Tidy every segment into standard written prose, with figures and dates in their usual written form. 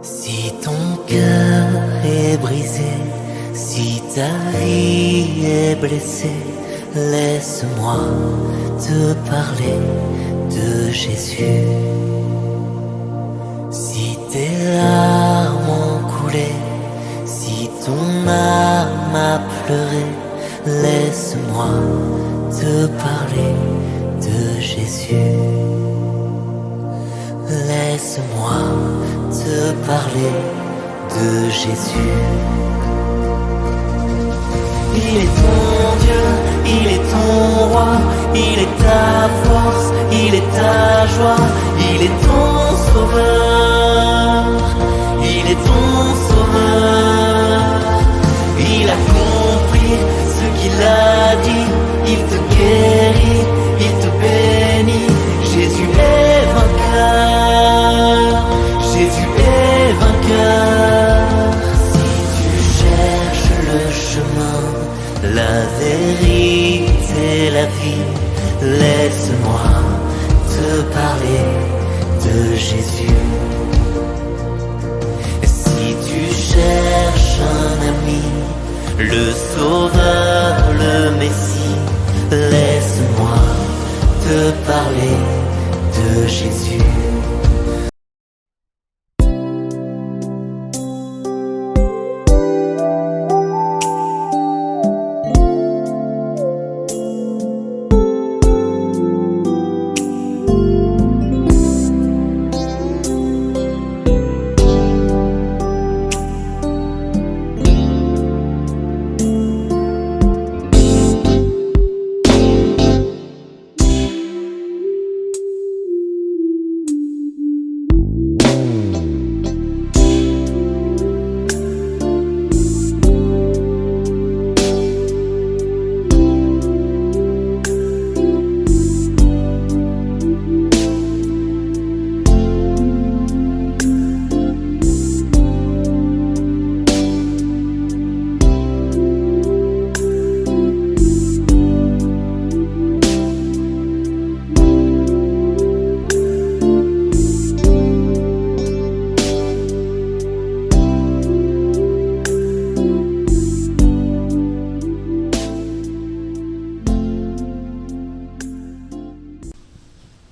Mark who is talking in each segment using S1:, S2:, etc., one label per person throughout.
S1: Si ton cœur est brisé, si ta vie est blessée, laisse-moi te parler de Jésus. Si tes larmes ont coulé, si ton âme a pleuré, laisse-moi te parler de Jésus. Laisse-moi te parler de Jésus. Il est ton Dieu, il est ton roi, il est ta force, il est ta joie, il est ton sauveur, il est ton sauveur. Il a compris ce qu'il a dit, il te guérit, il te bénit. Jésus est vainqueur, Jésus est vainqueur. Si tu cherches le chemin, la vérité, la vie, laisse-moi te parler de Jésus. Si tu cherches un ami, le Sauveur, le Messie, laisse-moi te parler de Jésus.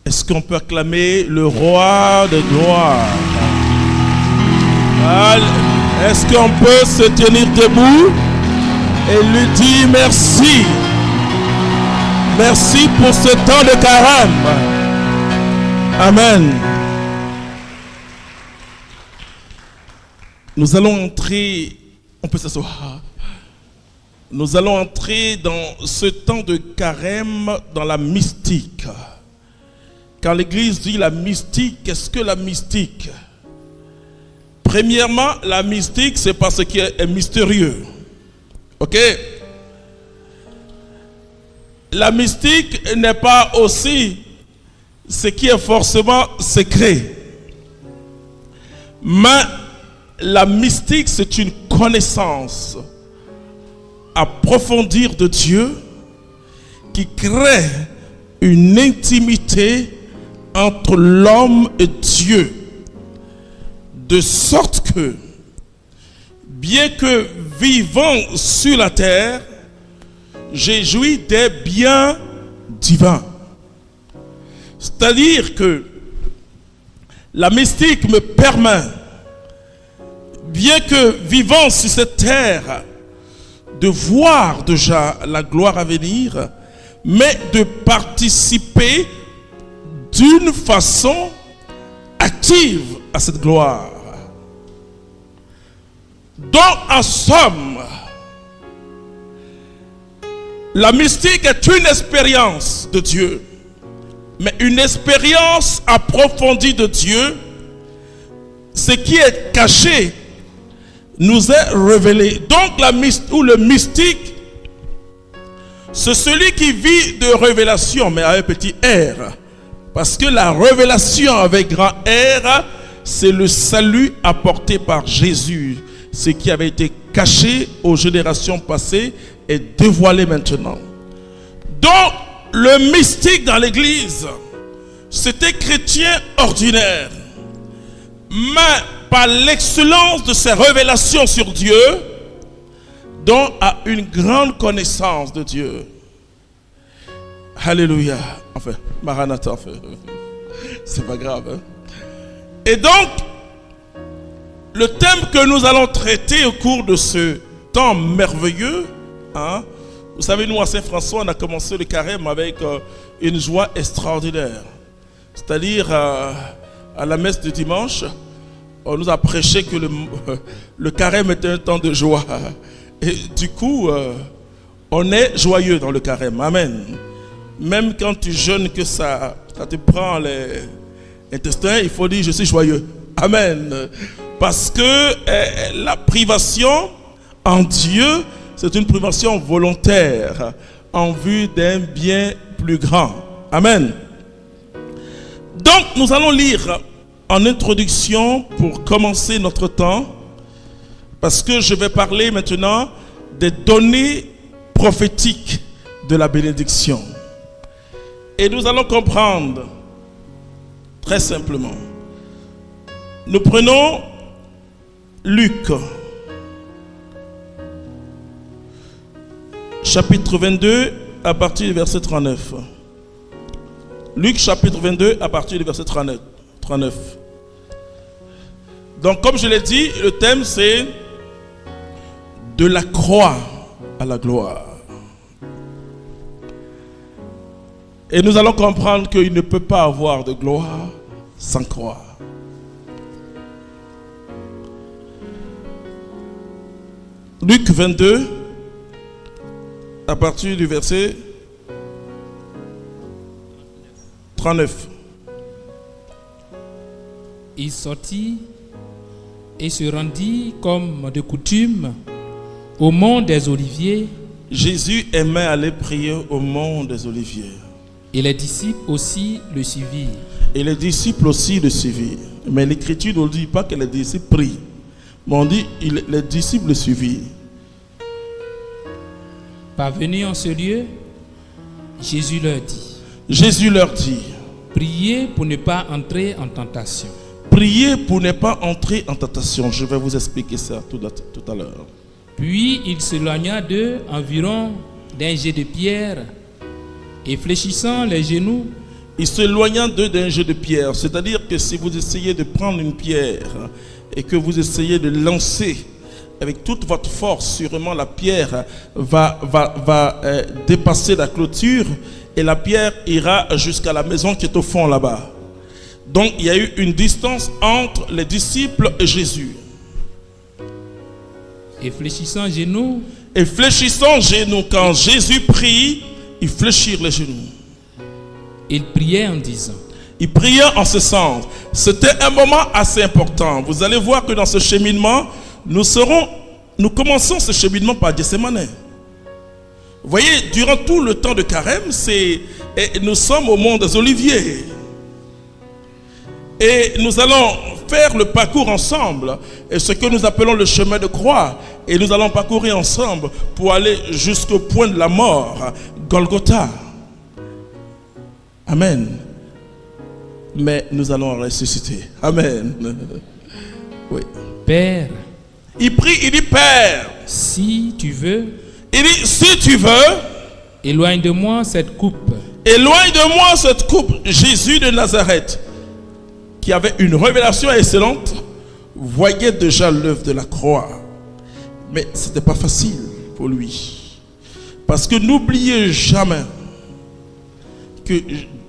S2: Est-ce qu'on peut acclamer le roi de gloire? Est-ce qu'on peut se tenir debout et lui dire merci? Merci pour ce temps de carême. Amen. Nous allons entrer, on peut s'asseoir. Nous allons entrer dans ce temps de carême dans la mystique. Quand l'Église dit la mystique, qu'est-ce que la mystique? Premièrement, la mystique, c'est parce qu'elle est mystérieux. Ok? La mystique n'est pas aussi ce qui est forcément secret. Mais la mystique, c'est une connaissance approfondir de Dieu qui crée une intimité entre l'homme et Dieu, de sorte que, bien que vivant sur la terre, j'ai joui des biens divins. C'est-à-dire que la mystique me permet, bien que vivant sur cette terre, de voir déjà la gloire à venir, mais de participer d'une façon active à cette gloire. Donc, en somme, la mystique est une expérience de Dieu, mais une expérience approfondie de Dieu. Ce qui est caché nous est révélé. Donc, le mystique, c'est celui qui vit de révélation, mais avec un petit R. Parce que la révélation avec grand R, c'est le salut apporté par Jésus. Ce qui avait été caché aux générations passées est dévoilé maintenant. Donc, le mystique dans l'église, c'était chrétien ordinaire. Mais par l'excellence de ses révélations sur Dieu, dont a une grande connaissance de Dieu. Alléluia. Enfin, Maranatha, enfin, c'est pas grave. Hein? Et donc, le thème que nous allons traiter au cours de ce temps merveilleux, hein, vous savez, nous à Saint-François, on a commencé le carême avec une joie extraordinaire. C'est-à-dire, à la messe de dimanche, on nous a prêché que le carême était un temps de joie. Et du coup, on est joyeux dans le carême. Amen. Même quand tu jeûnes, que ça te prend les intestins, il faut dire je suis joyeux. Amen. Parce que la privation en Dieu, c'est une privation volontaire en vue d'un bien plus grand. Amen. Donc, nous allons lire en introduction pour commencer notre temps, parce que je vais parler maintenant des données prophétiques de la bénédiction. Et nous allons comprendre très simplement. Nous prenons Luc, chapitre 22, à partir du verset 39. Luc, chapitre 22, à partir du verset 39. Donc, comme je l'ai dit, le thème c'est de la croix à la gloire. Et nous allons comprendre qu'il ne peut pas avoir de gloire sans croix. Luc 22, à partir du verset 39.
S3: Il sortit et se rendit comme de coutume au mont des Oliviers.
S2: Jésus aimait aller prier au mont des Oliviers.
S3: Et les disciples aussi le suivirent.
S2: Et les disciples aussi le suivirent. Mais l'Écriture ne dit pas que les disciples prient. Mais on dit les disciples le suivirent.
S3: Parvenus en ce lieu, Jésus leur dit, priez pour ne pas entrer en tentation.
S2: Priez pour ne pas entrer en tentation. Je vais vous expliquer ça tout à l'heure.
S3: Puis il s'éloigna d'eux environ d'un jet de pierre et fléchissant les genoux.
S2: Il s'éloigna d'eux d'un jet de pierre. C'est-à-dire que si vous essayez de prendre une pierre et que vous essayez de lancer avec toute votre force, sûrement la pierre va dépasser la clôture et la pierre ira jusqu'à la maison qui est au fond là-bas. Donc il y a eu une distance entre les disciples et Jésus.
S3: Et fléchissant genoux.
S2: Et fléchissant genoux, quand Jésus prie, ils fléchirent les genoux.
S3: Il priait en disant.
S2: Il priait en ce sens. C'était un moment assez important. Vous allez voir que dans ce cheminement, nous commençons ce cheminement par Gethsémane. Vous voyez, durant tout le temps de carême, nous sommes au mont des Oliviers. Et nous allons faire le parcours ensemble, et ce que nous appelons le chemin de croix. Et nous allons parcourir ensemble pour aller jusqu'au point de la mort, Golgotha. Amen. Mais nous allons ressusciter. Amen. Oui.
S3: Père.
S2: Il prie, il dit Père.
S3: Si tu veux.
S2: Il dit si tu veux.
S3: Éloigne de moi cette coupe.
S2: Éloigne de moi cette coupe. Jésus de Nazareth, qui avait une révélation excellente, voyait déjà l'œuvre de la croix. Mais ce n'était pas facile pour lui. Parce que n'oubliez jamais que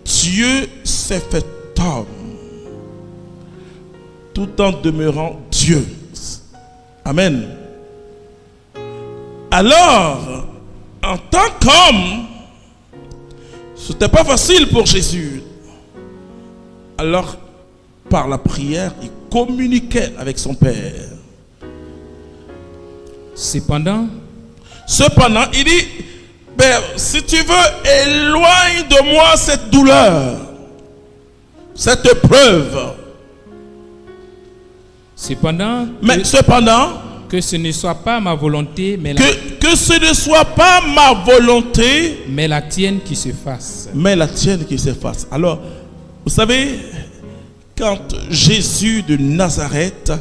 S2: Dieu s'est fait homme tout en demeurant Dieu. Amen. Alors, en tant qu'homme, ce n'était pas facile pour Jésus. Alors, par la prière, il communiquait avec son Père.
S3: Cependant,
S2: il dit, Père, si tu veux, éloigne de moi cette douleur, cette épreuve.
S3: Cependant, que ce ne soit pas ma volonté, mais
S2: que ce ne soit pas ma volonté,
S3: mais la tienne qui se fasse.
S2: Mais la tienne qui se fasse. Alors, vous savez, quand Jésus de Nazareth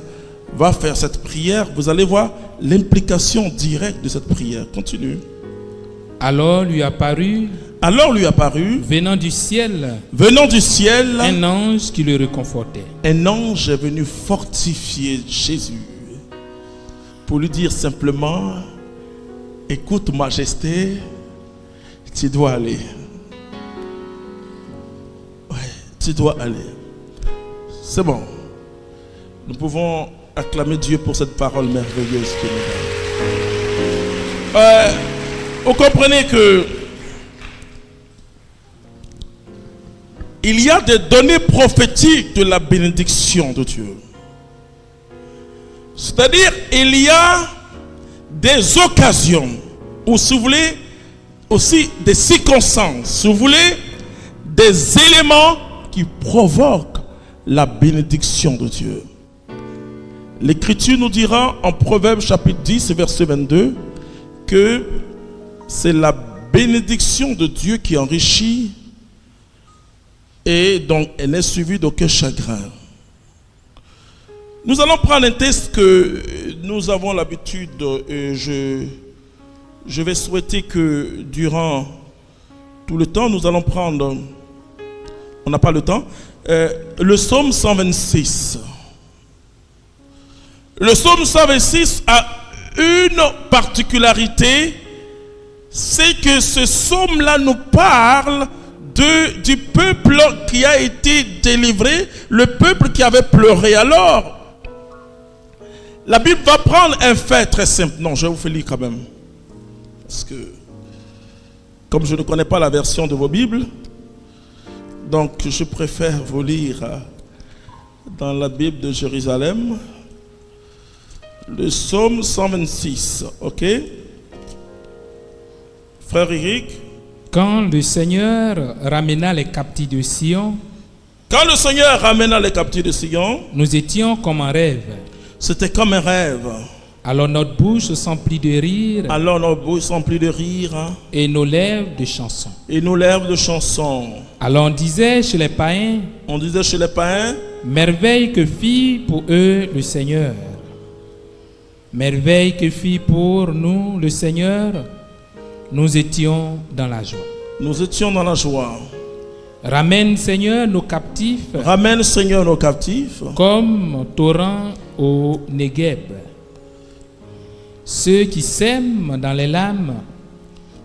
S2: va faire cette prière, vous allez voir l'implication directe de cette prière. Continue.
S3: Alors lui apparut,
S2: venant du ciel,
S3: un ange qui le réconfortait.
S2: Un ange est venu fortifier Jésus pour lui dire simplement: écoute, Majesté, tu dois aller. Ouais, tu dois aller. C'est bon. Nous pouvons acclamer Dieu pour cette parole merveilleuse qu'il nous donne. Vous comprenez que il y a des données prophétiques de la bénédiction de Dieu. C'est-à-dire, il y a des occasions, ou si vous voulez, aussi des circonstances, si vous voulez, des éléments qui provoquent la bénédiction de Dieu. L'Écriture nous dira en Proverbes chapitre 10, verset 22, que c'est la bénédiction de Dieu qui enrichit et donc elle n'est suivie d'aucun chagrin. Nous allons prendre un texte que nous avons l'habitude, et je vais souhaiter que durant tout le temps, nous allons prendre, on n'a pas le temps, le psaume 126. Le psaume 126 a une particularité, c'est que ce psaume-là nous parle du peuple qui a été délivré, le peuple qui avait pleuré. Alors, la Bible va prendre un fait très simple. Non, je vais vous faire lire quand même. Parce que, comme je ne connais pas la version de vos Bibles, donc je préfère vous lire dans la Bible de Jérusalem, le psaume 126. Ok? Frère Eric.
S3: Quand le Seigneur ramena les captifs de Sion, nous étions comme un rêve.
S2: C'était comme un rêve.
S3: Alors notre bouche s'emplit de rire. Et nos lèvres de chansons. Alors on disait chez les païens, merveille que fit pour eux le Seigneur. Merveille que fit pour nous le Seigneur. Nous étions dans la joie. Ramène, Seigneur, nos captifs. Comme torrent au Negueb. Ceux qui sèment dans les lames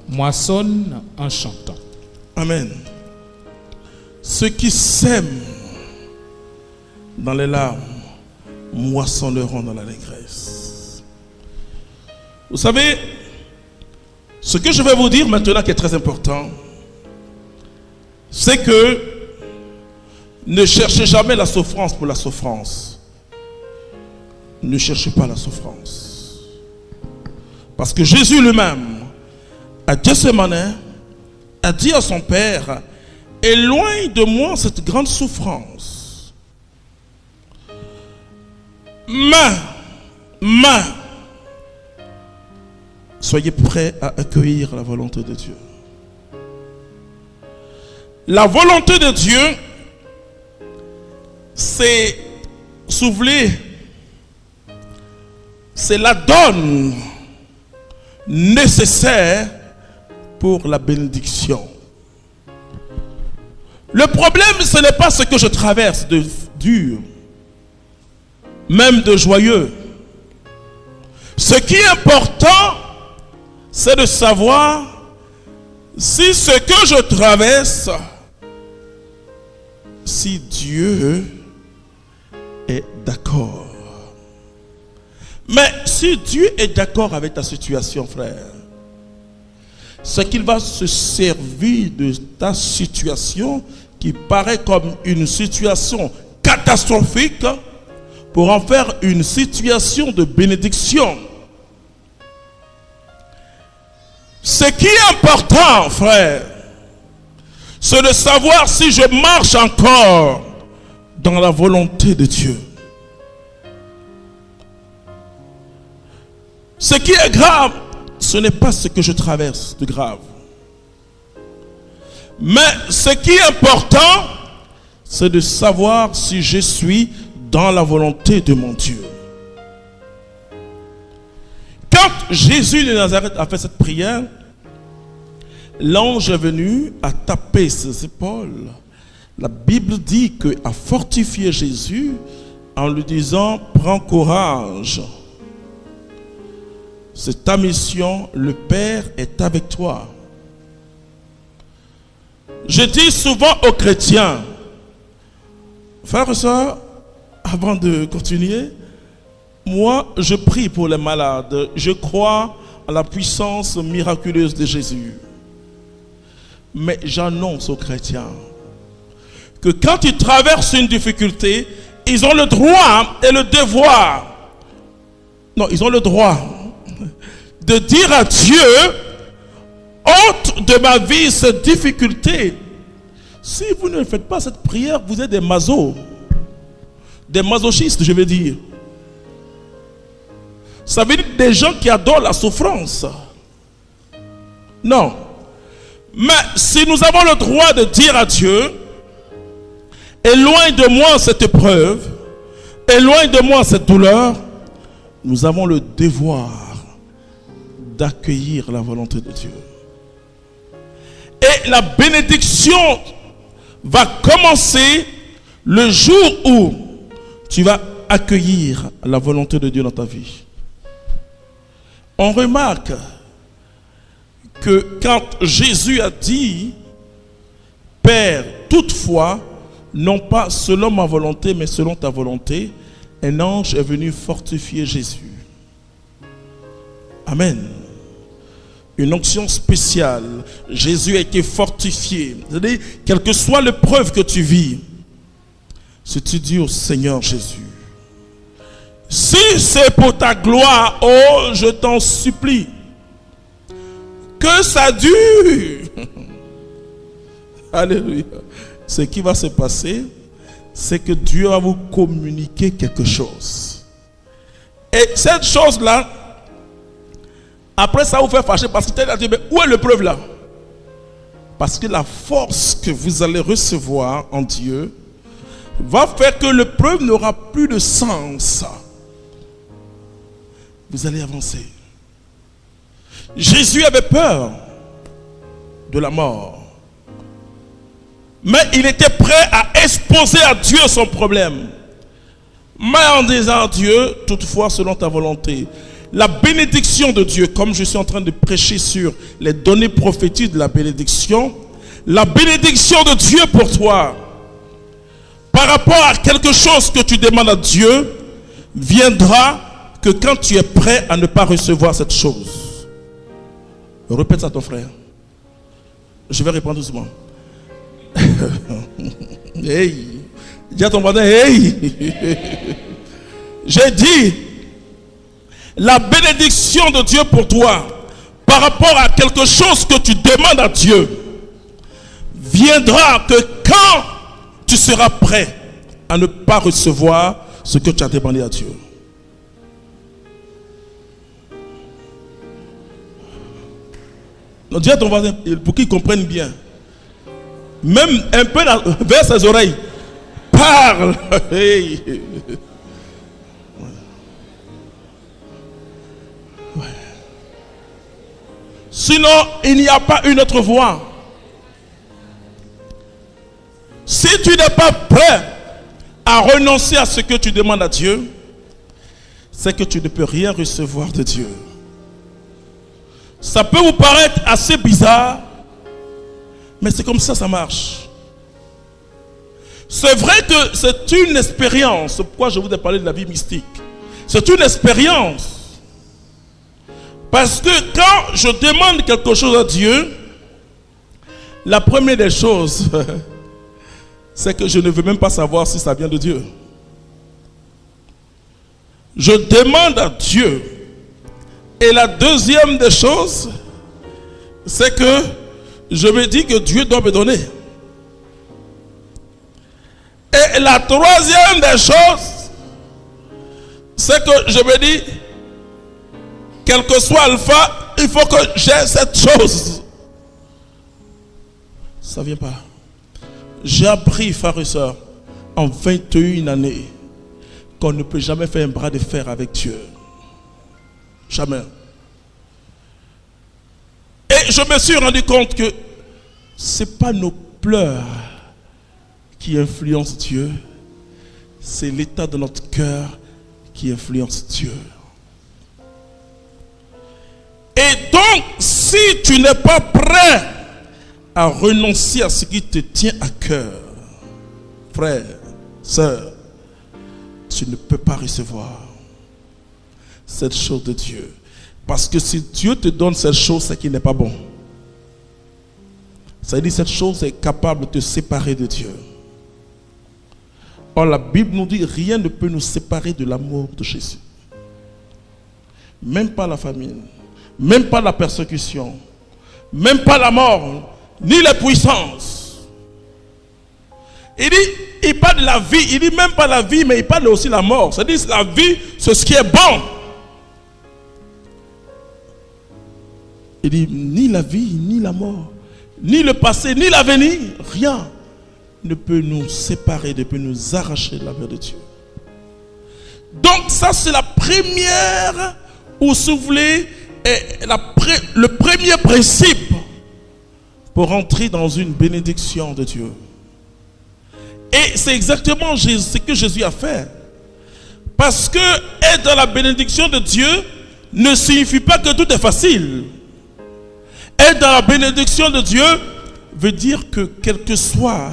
S3: moissonnent en chantant.
S2: Amen. Ceux qui sèment dans les larmes moissonneront dans l'allégresse. Vous savez, ce que je vais vous dire maintenant qui est très important, c'est que ne cherchez jamais la souffrance pour la souffrance. Ne cherchez pas la souffrance. Parce que Jésus lui-même, à Gethsémani, a dit à son Père: éloigne de moi cette grande souffrance. Mais, soyez prêts à accueillir la volonté de Dieu. La volonté de Dieu, c'est, si vous voulez, c'est la donne nécessaire pour la bénédiction. Le problème, ce n'est pas ce que je traverse de dur, même de joyeux. Ce qui est important, c'est de savoir si ce que je traverse, si Dieu est d'accord. Mais si Dieu est d'accord avec ta situation, frère, c'est qu'il va se servir de ta situation qui paraît comme une situation catastrophique pour en faire une situation de bénédiction. Ce qui est important, frère, c'est de savoir si je marche encore dans la volonté de Dieu. Ce qui est grave, ce n'est pas ce que je traverse de grave. Mais ce qui est important, c'est de savoir si je suis dans la volonté de mon Dieu. quand Jésus de Nazareth a fait cette prière, l'ange est venu à taper ses épaules. La Bible dit qu'il a fortifié Jésus en lui disant « Prends courage. C'est ta mission, le Père est avec toi. » Je dis souvent aux chrétiens, frères et sœurs, avant de continuer, moi je prie pour les malades, je crois à la puissance miraculeuse de Jésus. Mais j'annonce aux chrétiens que quand ils traversent une difficulté, ils ont le droit et le devoir, non, ils ont le droit de dire à Dieu, ôte de ma vie cette difficulté. Si vous ne faites pas cette prière, vous êtes des masochistes, je veux dire. Ça veut dire des gens qui adorent la souffrance. Non. Mais si nous avons le droit de dire à Dieu, éloigne de moi cette épreuve, éloigne de moi cette douleur, nous avons le devoir d'accueillir la volonté de Dieu. Et la bénédiction va commencer le jour où tu vas accueillir la volonté de Dieu dans ta vie. On remarque que quand Jésus a dit « Père, toutefois, non pas selon ma volonté, mais selon ta volonté », un ange est venu fortifier Jésus. Amen. Une onction spéciale. Jésus a été fortifié. C'est-à-dire, quelle que soit l'épreuve que tu vis, si tu dis au Seigneur Jésus, si c'est pour ta gloire, oh, je t'en supplie, que ça dure. Alléluia. Ce qui va se passer, c'est que Dieu va vous communiquer quelque chose. Et cette chose-là, après ça vous fait fâcher parce que tu as dit, mais où est l'épreuve là? Parce que la force que vous allez recevoir en Dieu va faire que l'épreuve n'aura plus de sens. Vous allez avancer. Jésus avait peur de la mort. Mais il était prêt à exposer à Dieu son problème. Mais en disant à Dieu, toutefois selon ta volonté. La bénédiction de Dieu, comme je suis en train de prêcher sur les données prophétiques de la bénédiction de Dieu pour toi, par rapport à quelque chose que tu demandes à Dieu, viendra que quand tu es prêt à ne pas recevoir cette chose. Répète ça à ton frère. Je vais répondre doucement. Hey, dis à ton voisin, hey. J'ai dit, la bénédiction de Dieu pour toi, par rapport à quelque chose que tu demandes à Dieu, viendra que quand tu seras prêt à ne pas recevoir ce que tu as demandé à Dieu. Donc, dis à ton voisin, pour qu'il comprenne bien, même un peu vers ses oreilles, parle. Hey. Ouais. Sinon, il n'y a pas une autre voie. Si tu n'es pas prêt à renoncer à ce que tu demandes à Dieu, c'est que tu ne peux rien recevoir de Dieu. Ça peut vous paraître assez bizarre, mais c'est comme ça, ça marche. C'est vrai que c'est une expérience. Pourquoi je vous ai parlé de la vie mystique? C'est une expérience. Parce que quand je demande quelque chose à Dieu, la première des choses, c'est que je ne veux même pas savoir si ça vient de Dieu. Je demande à Dieu. Et la deuxième des choses, c'est que je me dis que Dieu doit me donner. Et la troisième des choses, c'est que je me dis, quel que soit Alpha, il faut que j'ai cette chose. Ça ne vient pas. J'ai appris, frères et sœurs, en 21 années, qu'on ne peut jamais faire un bras de fer avec Dieu. Jamais. Et je me suis rendu compte que ce n'est pas nos pleurs qui influencent Dieu, c'est l'état de notre cœur qui influence Dieu. Et donc, si tu n'es pas prêt à renoncer à ce qui te tient à cœur, frère, sœur, tu ne peux pas recevoir cette chose de Dieu. Parce que si Dieu te donne cette chose, c'est qu'il n'est pas bon. Ça veut dire que cette chose est capable de te séparer de Dieu. Or, la Bible nous dit rien ne peut nous séparer de l'amour de Jésus. Même pas la famine, même pas la persécution, même pas la mort, ni la puissance. Il parle de la vie, il dit même pas la vie, mais il parle aussi de la mort. C'est-à-dire la vie, c'est ce qui est bon. Il dit ni la vie, ni la mort, ni le passé, ni l'avenir, rien ne peut nous séparer, ne peut nous arracher de l'amour de Dieu. Donc ça c'est la première, ou si vous voulez, le premier principe pour entrer dans une bénédiction de Dieu. Et c'est exactement ce que Jésus a fait. Parce que être dans la bénédiction de Dieu ne signifie pas que tout est facile. Être dans la bénédiction de Dieu veut dire que quelles que soient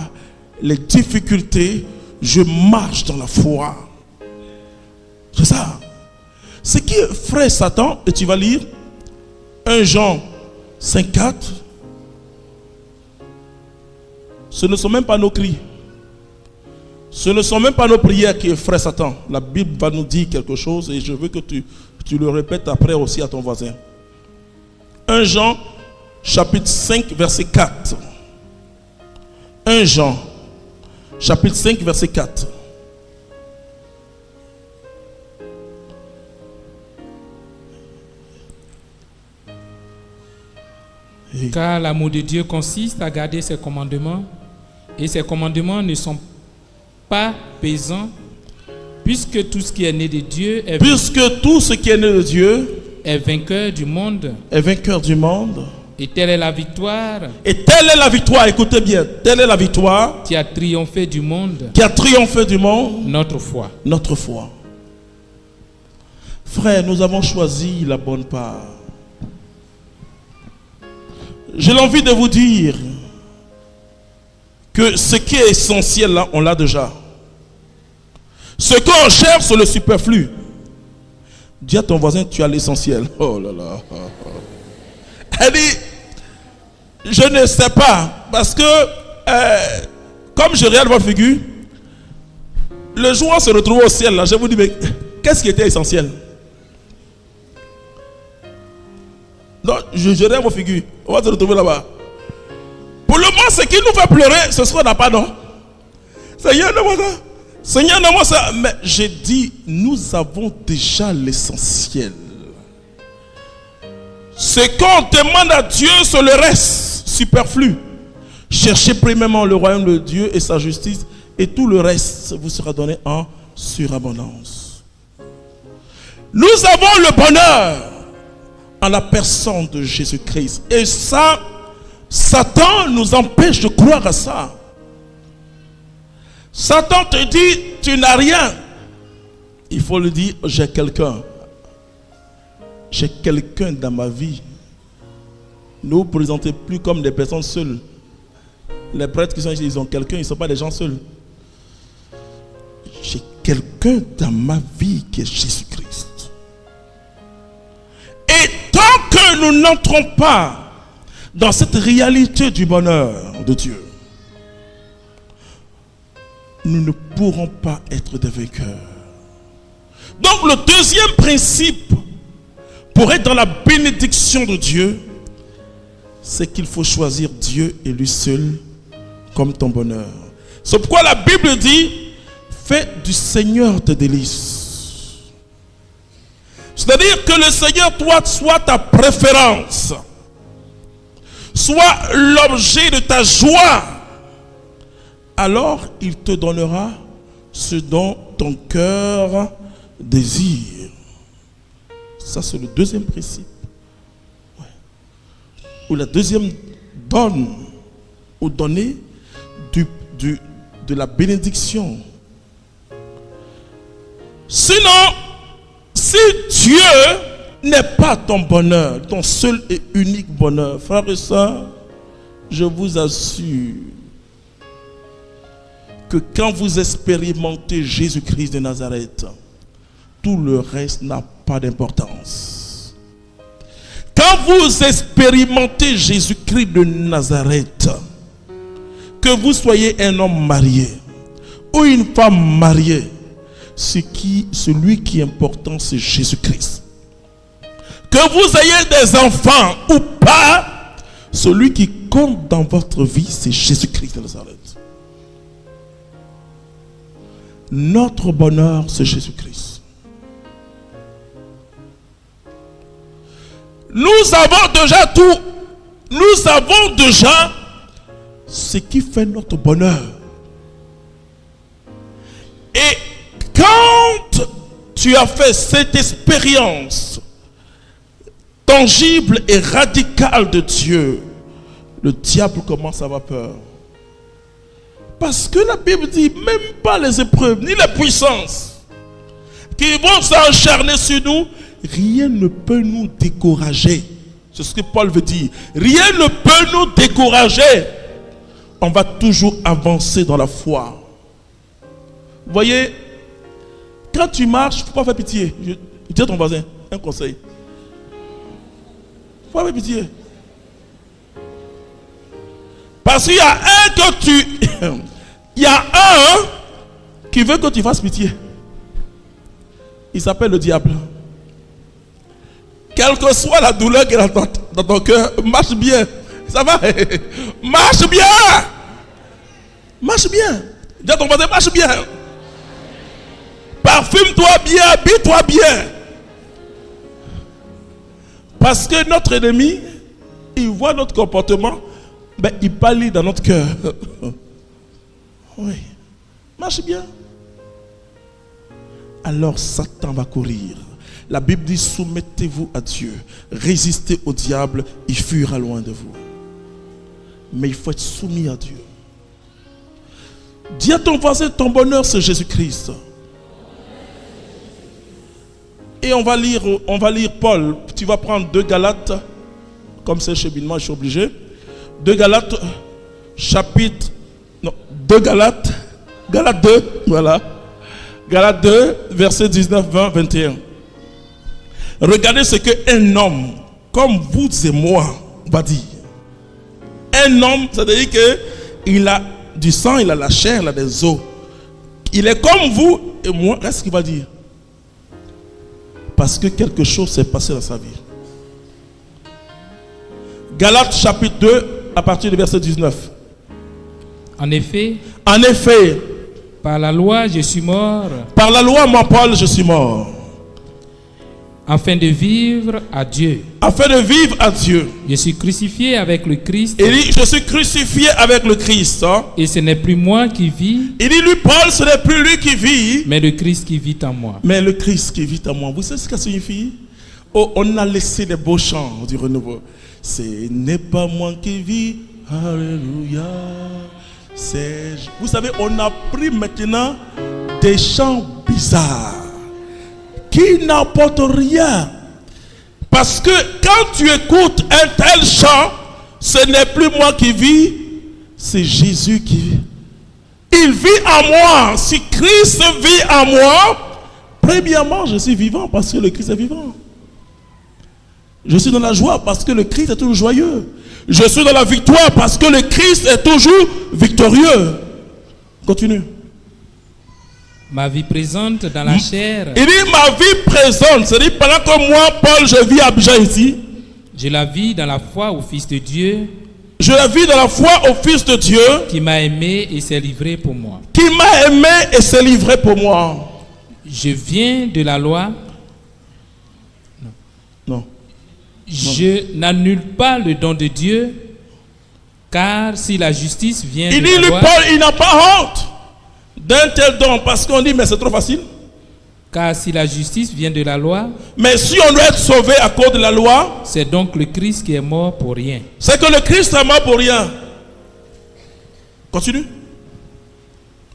S2: les difficultés, je marche dans la foi. C'est ça. Ce qui effraie Satan, et tu vas lire 1 Jean 5,4. Ce ne sont même pas nos cris. Ce ne sont même pas nos prières qui effraient Satan. La Bible va nous dire quelque chose et je veux que tu le répètes après aussi à ton voisin. 1 Jean chapitre 5 verset 4. 1 Jean chapitre 5 verset 4.
S3: Car l'amour de Dieu consiste à garder ses commandements, et ses commandements ne sont pas pesants, puisque tout ce qui est né de Dieu est vainqueur du monde.
S2: Est vainqueur du monde.
S3: Et telle est la victoire.
S2: Et telle est la victoire, écoutez bien, telle est la victoire
S3: qui a triomphé du monde.
S2: Qui a triomphé du monde.
S3: Notre foi.
S2: Notre foi. Frère, nous avons choisi la bonne part. J'ai l'envie de vous dire que ce qui est essentiel là, on l'a déjà. Ce qu'on cherche, c'est le superflu. Dis à ton voisin, tu as l'essentiel. Oh là là. Elle dit, je ne sais pas, parce que comme je regarde votre figure, le jour où on se retrouve au ciel là, je vous dis, mais qu'est-ce qui était essentiel? Non, je regarde vos figures, on va se retrouver là-bas. Pour le moment, ce qui nous fait pleurer, c'est ce qu'on n'a pas, non? Seigneur, donne-moi ça. Seigneur, donne-moi ça. Mais j'ai dit, nous avons déjà l'essentiel. Ce qu'on demande à Dieu, c'est le reste superflu. Cherchez premièrement le royaume de Dieu et sa justice, et tout le reste vous sera donné en surabondance. Nous avons le bonheur en la personne de Jésus-Christ. Et ça, Satan nous empêche de croire à ça. Satan te dit, tu n'as rien. Il faut lui dire, j'ai quelqu'un. J'ai quelqu'un dans ma vie. Ne vous présentez plus comme des personnes seules. Les prêtres qui sont ici, ils ont quelqu'un, ils ne sont pas des gens seuls. J'ai quelqu'un dans ma vie qui est Jésus-Christ. Et tant que nous n'entrons pas dans cette réalité du bonheur de Dieu, nous ne pourrons pas être des vainqueurs. Donc le deuxième principe pour être dans la bénédiction de Dieu, c'est qu'il faut choisir Dieu et lui seul comme ton bonheur. C'est pourquoi la Bible dit, fais du Seigneur tes délices. C'est-à-dire que le Seigneur, toi, soit ta préférence, soit l'objet de ta joie. Alors il te donnera ce dont ton cœur désire. Ça, c'est le deuxième principe. Ouais. ou la deuxième donne ou donner de la bénédiction. Sinon, si Dieu n'est pas ton bonheur, ton seul et unique bonheur, frères et sœurs, je vous assure que quand vous expérimentez Jésus-Christ de Nazareth, tout le reste n'a pas d'importance. Quand vous expérimentez Jésus-Christ de Nazareth, que vous soyez un homme marié ou une femme mariée, celui qui est important, c'est Jésus-Christ. Que vous ayez des enfants ou pas, celui qui compte dans votre vie, c'est Jésus-Christ de Nazareth. Notre bonheur, c'est Jésus-Christ. Nous avons déjà tout. Nous avons déjà ce qui fait notre bonheur. Et quand tu as fait cette expérience tangible et radicale de Dieu, le diable commence à avoir peur. Parce que la Bible dit, même pas les épreuves, ni les puissances qui vont s'acharner sur nous, rien ne peut nous décourager. C'est ce que Paul veut dire. Rien ne peut nous décourager. On va toujours avancer dans la foi. Vous voyez, quand tu marches, il ne faut pas faire pitié. Je dis à ton voisin, un conseil. Il ne faut pas faire pitié. Parce qu'il y a un que tu... Il y a un qui veut que tu fasses pitié. Il s'appelle le diable. Quelle que soit la douleur qui est dans ton cœur, marche bien. Ça va? Marche bien. Marche bien. Dis à ton voisin, marche bien. Parfume-toi bien, habille-toi bien. Parce que notre ennemi, il voit notre comportement, ben, il pâlit dans notre cœur. Oui. Marche bien. Alors Satan va courir. La Bible dit, soumettez-vous à Dieu. Résistez au diable, il fuira loin de vous. Mais il faut être soumis à Dieu. Dis à ton voisin, ton bonheur c'est Jésus-Christ. Et on va lire Paul. Tu vas prendre 2 Galates. Comme c'est cheminement, je suis obligé. 2 Galates, chapitre... Non, 2 Galates. Galates 2, voilà. Galates 2, versets 19, 20, 21. Regardez ce qu'un homme, comme vous et moi, va dire. Un homme, c'est-à-dire qu'il a du sang, il a la chair, il a des os. Il est comme vous et moi. Qu'est-ce qu'il va dire? Parce que quelque chose s'est passé dans sa vie. Galates chapitre 2, à partir du verset 19.
S3: En effet,
S2: par
S3: la loi, je suis mort.
S2: Par la loi, mon Paul, je suis mort.
S3: Afin de vivre à Dieu.
S2: Afin de vivre à Dieu.
S3: Je suis crucifié avec le Christ.
S2: Il dit, je suis crucifié avec le Christ. Hein?
S3: Et ce n'est plus moi qui vis.
S2: Il dit, lui, Paul, ce n'est plus lui qui vit.
S3: Mais le Christ qui vit en moi.
S2: Mais le Christ qui vit en moi. Vous savez ce que ça signifie? Oh, on a laissé des beaux chants du renouveau. Ce n'est pas moi qui vis. Alléluia. Vous savez, on a pris maintenant des chants bizarres qui n'apportent rien. Parce que quand tu écoutes un tel chant, ce n'est plus moi qui vis, c'est Jésus qui vit. Il vit en moi. Si Christ vit en moi, premièrement, je suis vivant parce que le Christ est vivant. Je suis dans la joie parce que le Christ est toujours joyeux. Je suis dans la victoire parce que le Christ est toujours victorieux. Continue.
S3: Ma vie présente dans la chair.
S2: Il dit ma vie présente. C'est-à-dire pendant que moi, Paul, je vis à Abidjan ici.
S3: Je la vis dans la foi au Fils de Dieu.
S2: Je la vis dans la foi au Fils de Dieu.
S3: Qui m'a aimé et s'est livré pour moi.
S2: Qui m'a aimé et s'est livré pour moi.
S3: Je viens de la loi.
S2: Non.
S3: Je n'annule pas le don de Dieu, car si la justice vient
S2: il
S3: de
S2: dit,
S3: la loi,
S2: Paul, il n'a pas honte d'un tel don, parce qu'on dit, mais c'est trop facile.
S3: Car si la justice vient de la loi,
S2: mais si on doit être sauvé à cause de la loi,
S3: c'est donc le Christ qui est mort pour rien.
S2: c'est que le Christ est mort pour rien. Continue.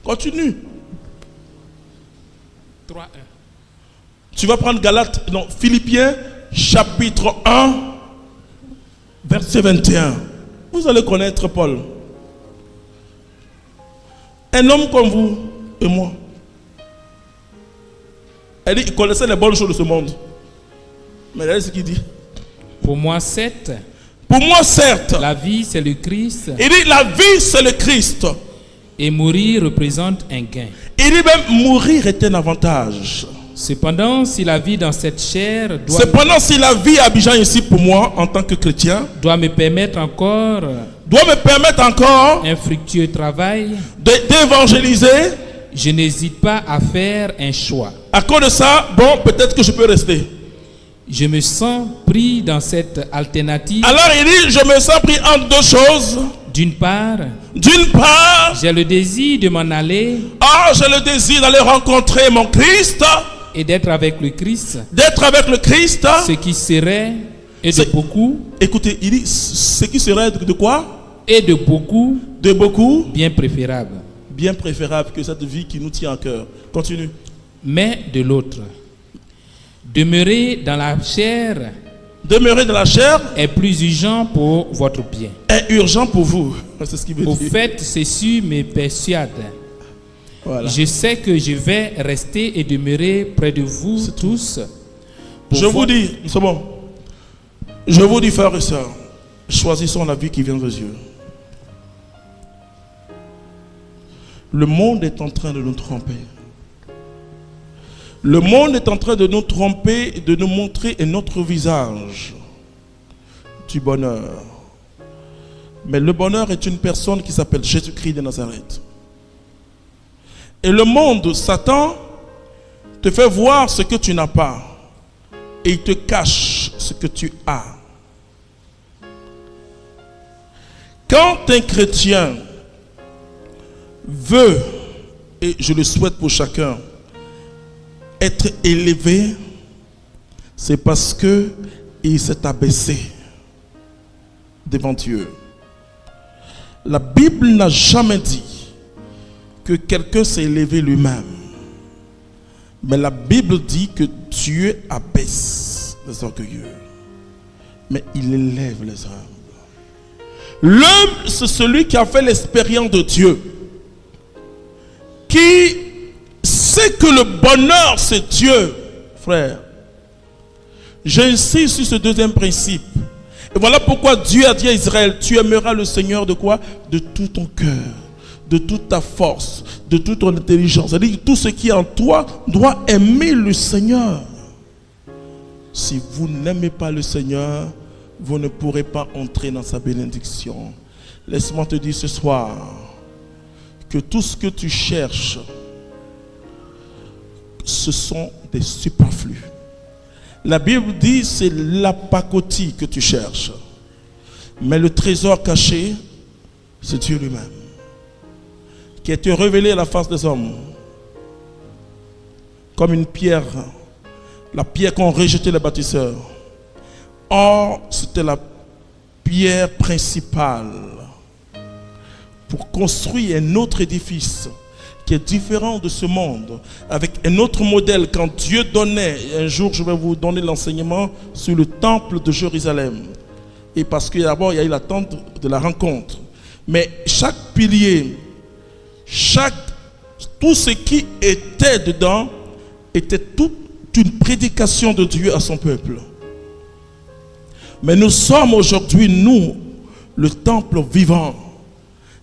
S2: Continue.
S3: 3:1.
S2: Tu vas prendre Galates, non, Philippiens, chapitre 1, verset 21. Vous allez connaître Paul. Un homme comme vous et moi. Elle dit, il connaissait les bonnes choses de ce monde. Mais regardez ce qu'il dit.
S3: Pour moi, certes,
S2: La
S3: vie c'est le Christ
S2: il dit, la vie c'est le Christ.
S3: et mourir représente un gain.
S2: Il dit même, mourir est un avantage.
S3: Cependant, si la vie dans cette chair
S2: Cependant, si la vie à Abidjan ici pour moi, en tant que chrétien,
S3: doit me permettre encore
S2: un
S3: fructueux travail,
S2: d'évangéliser,
S3: je n'hésite pas à faire un choix.
S2: à cause de ça, bon, peut-être que je peux rester.
S3: Je me sens pris dans cette alternative.
S2: Alors il dit, je me sens pris entre deux choses.
S3: D'une part,
S2: J'ai
S3: le désir de m'en aller
S2: j'ai le désir d'aller rencontrer mon Christ,
S3: et d'être avec le Christ,
S2: ce
S3: qui serait, et de beaucoup,
S2: écoutez, il dit, ce qui serait de quoi?
S3: Et de beaucoup,
S2: bien préférable que cette vie qui nous tient à cœur. Continue.
S3: Mais de l'autre, demeurer dans la chair
S2: est
S3: plus urgent pour votre bien.
S2: Est urgent pour vous. C'est ce qu'il veut
S3: Au
S2: dire.
S3: fait, ceci me persuade.
S2: Voilà.
S3: Je sais que je vais rester et demeurer près de vous tous.
S2: Je vous dis, c'est bon. Je vous dis, frères et sœurs, choisissons la vie qui vient de Dieu. Le monde est en train de nous tromper. Le monde est en train de nous tromper et de nous montrer un autre visage du bonheur. Mais le bonheur est une personne qui s'appelle Jésus-Christ de Nazareth. Et le monde, Satan, te fait voir ce que tu n'as pas. Et il te cache ce que tu as. Quand un chrétien veut, et je le souhaite pour chacun, être élevé, c'est parce que il s'est abaissé devant Dieu. La Bible n'a jamais dit que quelqu'un s'est élevé lui-même. Mais la Bible dit que Dieu abaisse les orgueilleux, mais il élève les humbles. L'homme, c'est celui qui a fait l'expérience de Dieu, qui sait que le bonheur, c'est Dieu, frère. J'insiste sur ce deuxième principe. Et voilà pourquoi Dieu a dit à Israël, tu aimeras le Seigneur de quoi? De tout ton cœur, de toute ta force, de toute ton intelligence. C'est-à-dire que tout ce qui est en toi doit aimer le Seigneur. Si vous n'aimez pas le Seigneur, vous ne pourrez pas entrer dans sa bénédiction. Laisse-moi te dire ce soir que tout ce que tu cherches, ce sont des superflus. La Bible dit c'est la pacotille que tu cherches. Mais le trésor caché, c'est Dieu lui-même, qui a été révélé à la face des hommes comme une pierre, la pierre qu'ont rejeté les bâtisseurs. Or, c'était la pierre principale pour construire un autre édifice qui est différent de ce monde, avec un autre modèle. Quand Dieu donnait, un jour je vais vous donner l'enseignement sur le temple de Jérusalem, et parce que d'abord il y a eu la tente de la rencontre, mais chaque pilier, tout ce qui était dedans était toute une prédication de Dieu à son peuple. Mais nous sommes aujourd'hui, nous, le temple vivant,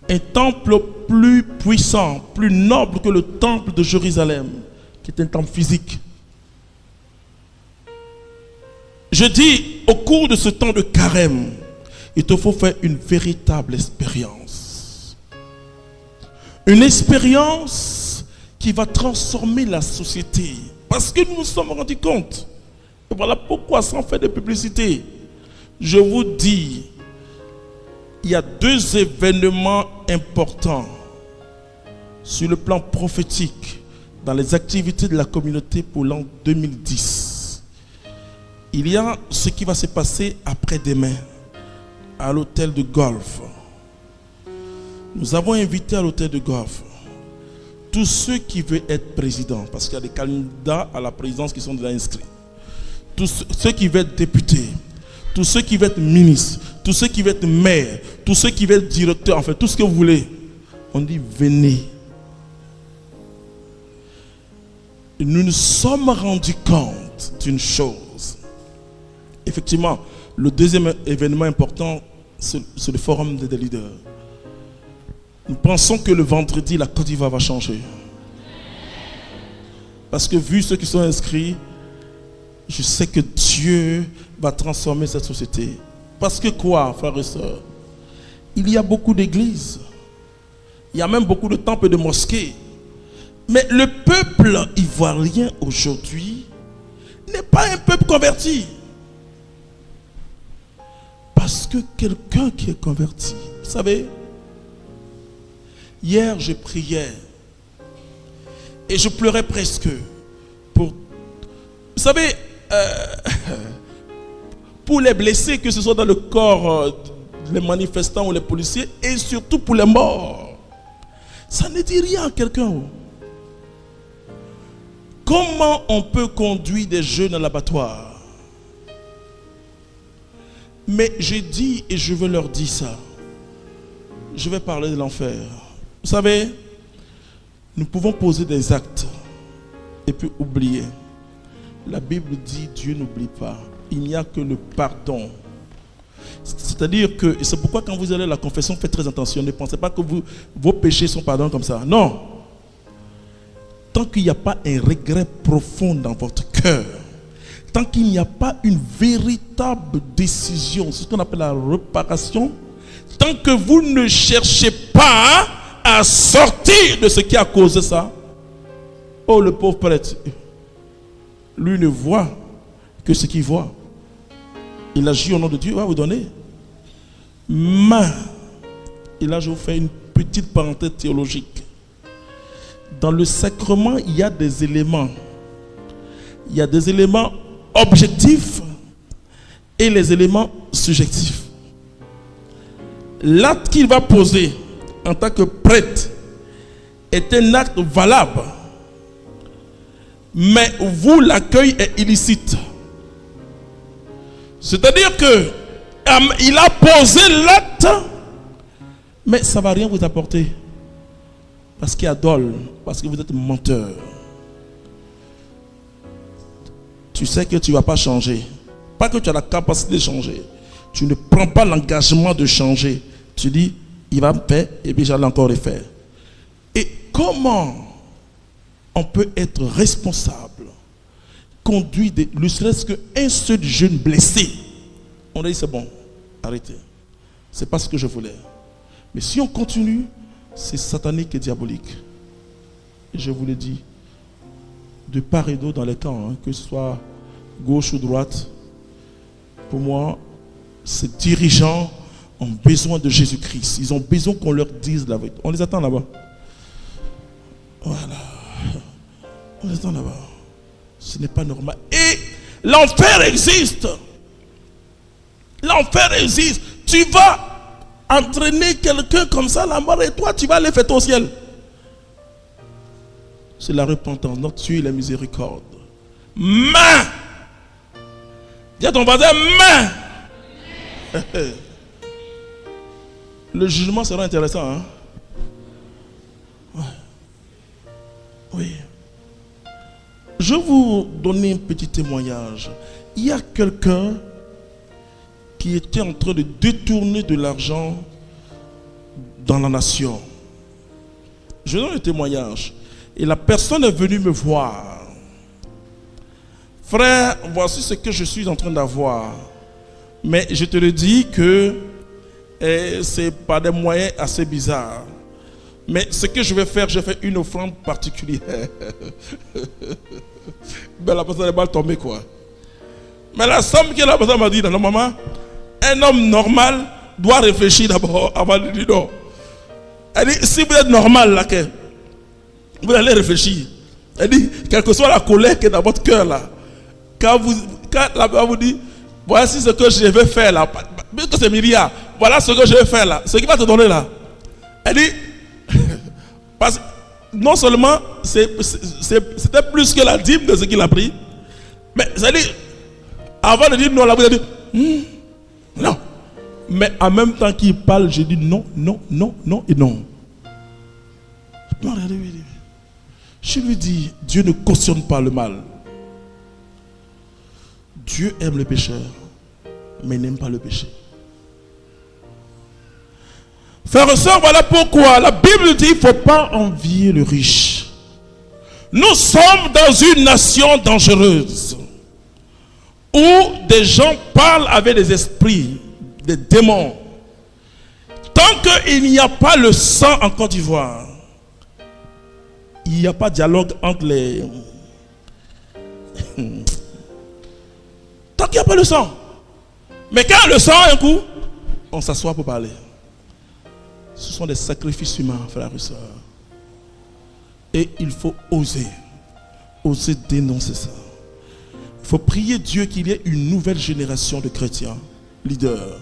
S2: un temple plus puissant, plus noble que le temple de Jérusalem, qui est un temple physique. Je dis, au cours de ce temps de carême, il te faut faire une véritable expérience. Une expérience qui va transformer la société. Parce que nous nous sommes rendus compte. Et voilà pourquoi, sans faire de publicité, je vous dis, il y a deux événements importants sur le plan prophétique dans les activités de la communauté pour l'an 2010. Il y a ce qui va se passer après-demain à l'hôtel de golf. Nous avons invité à l'hôtel de golf tous ceux qui veulent être présidents, parce qu'il y a des candidats à la présidence qui sont déjà inscrits. Tous ceux qui veulent être députés, tous ceux qui veulent être ministres, tous ceux qui veulent être maires, tous ceux qui veulent être directeurs, enfin tout ce que vous voulez. On dit venez. Nous nous sommes rendus compte d'une chose. Effectivement, le deuxième événement important, c'est le forum des leaders. Nous pensons que le vendredi, la Côte d'Ivoire va changer. Parce que vu ceux qui sont inscrits, je sais que Dieu va transformer cette société. Parce que quoi, frères et sœurs? Il y a beaucoup d'églises. Il y a même beaucoup de temples et de mosquées. Mais le peuple ivoirien aujourd'hui n'est pas un peuple converti. Parce que quelqu'un qui est converti, vous savez, hier je priais et je pleurais presque pour, vous savez, pour les blessés, que ce soit dans le corps des manifestants ou les policiers, et surtout pour les morts. Ça ne dit rien à quelqu'un. Comment on peut conduire des jeunes à l'abattoir? Mais j'ai dit et je veux leur dire ça. Je vais parler de l'enfer. Vous savez, nous pouvons poser des actes et puis oublier. La Bible dit Dieu n'oublie pas. Il n'y a que le pardon. C'est-à-dire que, et c'est pourquoi quand vous allez à la confession, faites très attention. Ne pensez pas que vos péchés sont pardonnés comme ça. Non. Tant qu'il n'y a pas un regret profond dans votre cœur, tant qu'il n'y a pas une véritable décision, c'est ce qu'on appelle la réparation, tant que vous ne cherchez pas à sortir de ce qui a causé ça, oh le pauvre prêtre, lui ne voit que ce qu'il voit. Il agit au nom de Dieu, il va vous donner. Mais, et là je vous fais une petite parenthèse théologique. Dans le sacrement, il y a des éléments. Il y a des éléments objectifs et les éléments subjectifs. L'acte qu'il va poser en tant que prêtre est un acte valable. Mais vous, l'accueil est illicite. C'est-à-dire que il a posé l'acte, mais ça ne va rien vous apporter. Parce qu'il y a dol, parce que vous êtes menteur. Tu sais que tu ne vas pas changer. Pas que tu as la capacité de changer. Tu ne prends pas l'engagement de changer. Tu dis, il va me faire et puis j'allais encore le faire. Et comment on peut être responsable, conduire ne serait-ce qu'un seul jeune blessé? On a dit, c'est bon, arrêtez. C'est pas ce que je voulais. Mais si on continue, c'est satanique et diabolique. Et je vous l'ai dit, de part et d'autre dans les camps, que ce soit gauche ou droite, pour moi, ces dirigeants ont besoin de Jésus-Christ. Ils ont besoin qu'on leur dise la vérité. On les attend là-bas. Voilà. On les attend là-bas. Ce n'est pas normal. Et l'enfer existe. L'enfer existe. Tu vas entraîner quelqu'un comme ça, la mort, et toi, tu vas aller faire ton ciel. C'est la repentance. Notre Dieu, la miséricorde. Mais, dis à ton voisin, mais, le jugement sera intéressant. Hein? Ouais. Oui. Je vais vous donner un petit témoignage. Il y a quelqu'un qui était en train de détourner de l'argent dans la nation. Je donne un témoignage. Et la personne est venue me voir. Frère, voici ce que je suis en train d'avoir. Mais je te le dis que c'est par des moyens assez bizarres. Mais ce que je vais faire, je fais une offrande particulière. Ben, la personne est mal tombée, quoi. Mais la somme que la personne m'a dit, non, maman, un homme normal doit réfléchir d'abord avant de dire non. Elle dit, si vous êtes normal, là, vous allez réfléchir. Elle dit, quelle que soit la colère qui est dans votre cœur là, quand la Bible vous dit, voici ce que je vais faire là, même que c'est milliards, voilà ce que je vais faire là, ce qui va te donner là. Elle dit, parce que non seulement c'était plus que la dîme de ce qu'il a pris, mais ça dit, avant de dire non, la Bible dit, non. Mais en même temps qu'il parle, je dis non, non, non, non et non. Non, regardez, je lui dis, Dieu ne cautionne pas le mal. Dieu aime le pécheur, mais n'aime pas le péché. Frères et sœurs, voilà pourquoi la Bible dit qu'il ne faut pas envier le riche. Nous sommes dans une nation dangereuse où des gens parlent avec des esprits, des démons. Tant qu'il n'y a pas le sang en Côte d'Ivoire, il n'y a pas de dialogue entre les... Tant qu'il n'y a pas le sang. Mais quand le sang a un coup, on s'assoit pour parler. Ce sont des sacrifices humains, frères et sœurs. Et il faut oser dénoncer ça. Il faut prier Dieu qu'il y ait une nouvelle génération de chrétiens, leaders.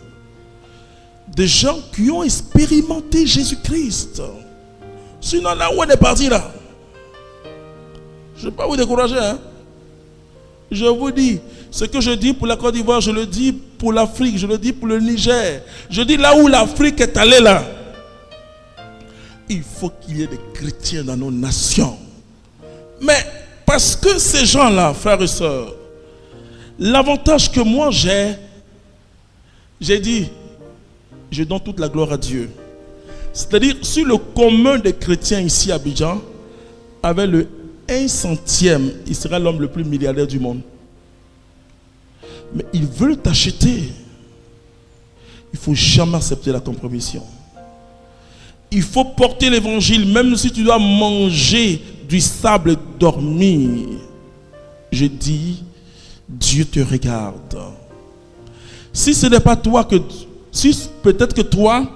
S2: Des gens qui ont expérimenté Jésus-Christ. Sinon, là où on est parti là, je ne vais pas vous décourager. Hein? Je vous dis, ce que je dis pour la Côte d'Ivoire, je le dis pour l'Afrique, je le dis pour le Niger. Je dis là où l'Afrique est allée là. Il faut qu'il y ait des chrétiens dans nos nations. Mais parce que ces gens-là, frères et sœurs, l'avantage que moi j'ai dit, je donne toute la gloire à Dieu. C'est-à-dire, si le commun des chrétiens ici à Abidjan avait le 1/100, il serait l'homme le plus milliardaire du monde. Mais ils veulent t'acheter. Il ne faut jamais accepter la compromission. Il faut porter l'évangile, même si tu dois manger du sable et dormir. Je dis, Dieu te regarde. Si ce n'est pas toi si peut-être que toi,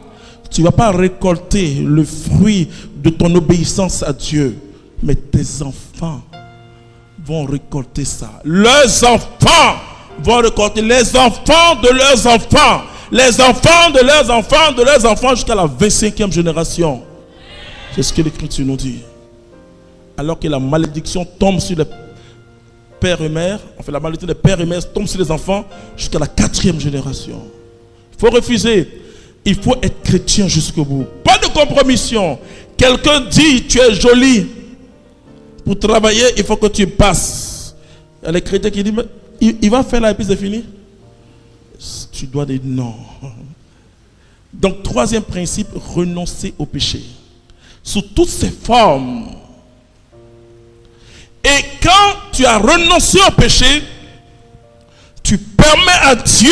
S2: tu ne vas pas récolter le fruit de ton obéissance à Dieu, mais tes enfants vont récolter ça. Leurs enfants vont récolter, les enfants de leurs enfants, les enfants de leurs enfants, de leurs enfants jusqu'à la 25e génération. C'est ce que l'Écriture nous dit. Alors que la malédiction tombe sur les pères et mères, la malédiction des pères et mères tombe sur les enfants jusqu'à la 4e génération. Il faut refuser. Il faut être chrétien jusqu'au bout. Pas de compromission. Quelqu'un dit, tu es joli. Pour travailler, il faut que tu passes. Il y a les chrétiens qui disent, il va faire là et puis c'est fini. Tu dois dire non. Donc, troisième principe, renoncer au péché. Sous toutes ses formes. Et quand tu as renoncé au péché, tu permets à Dieu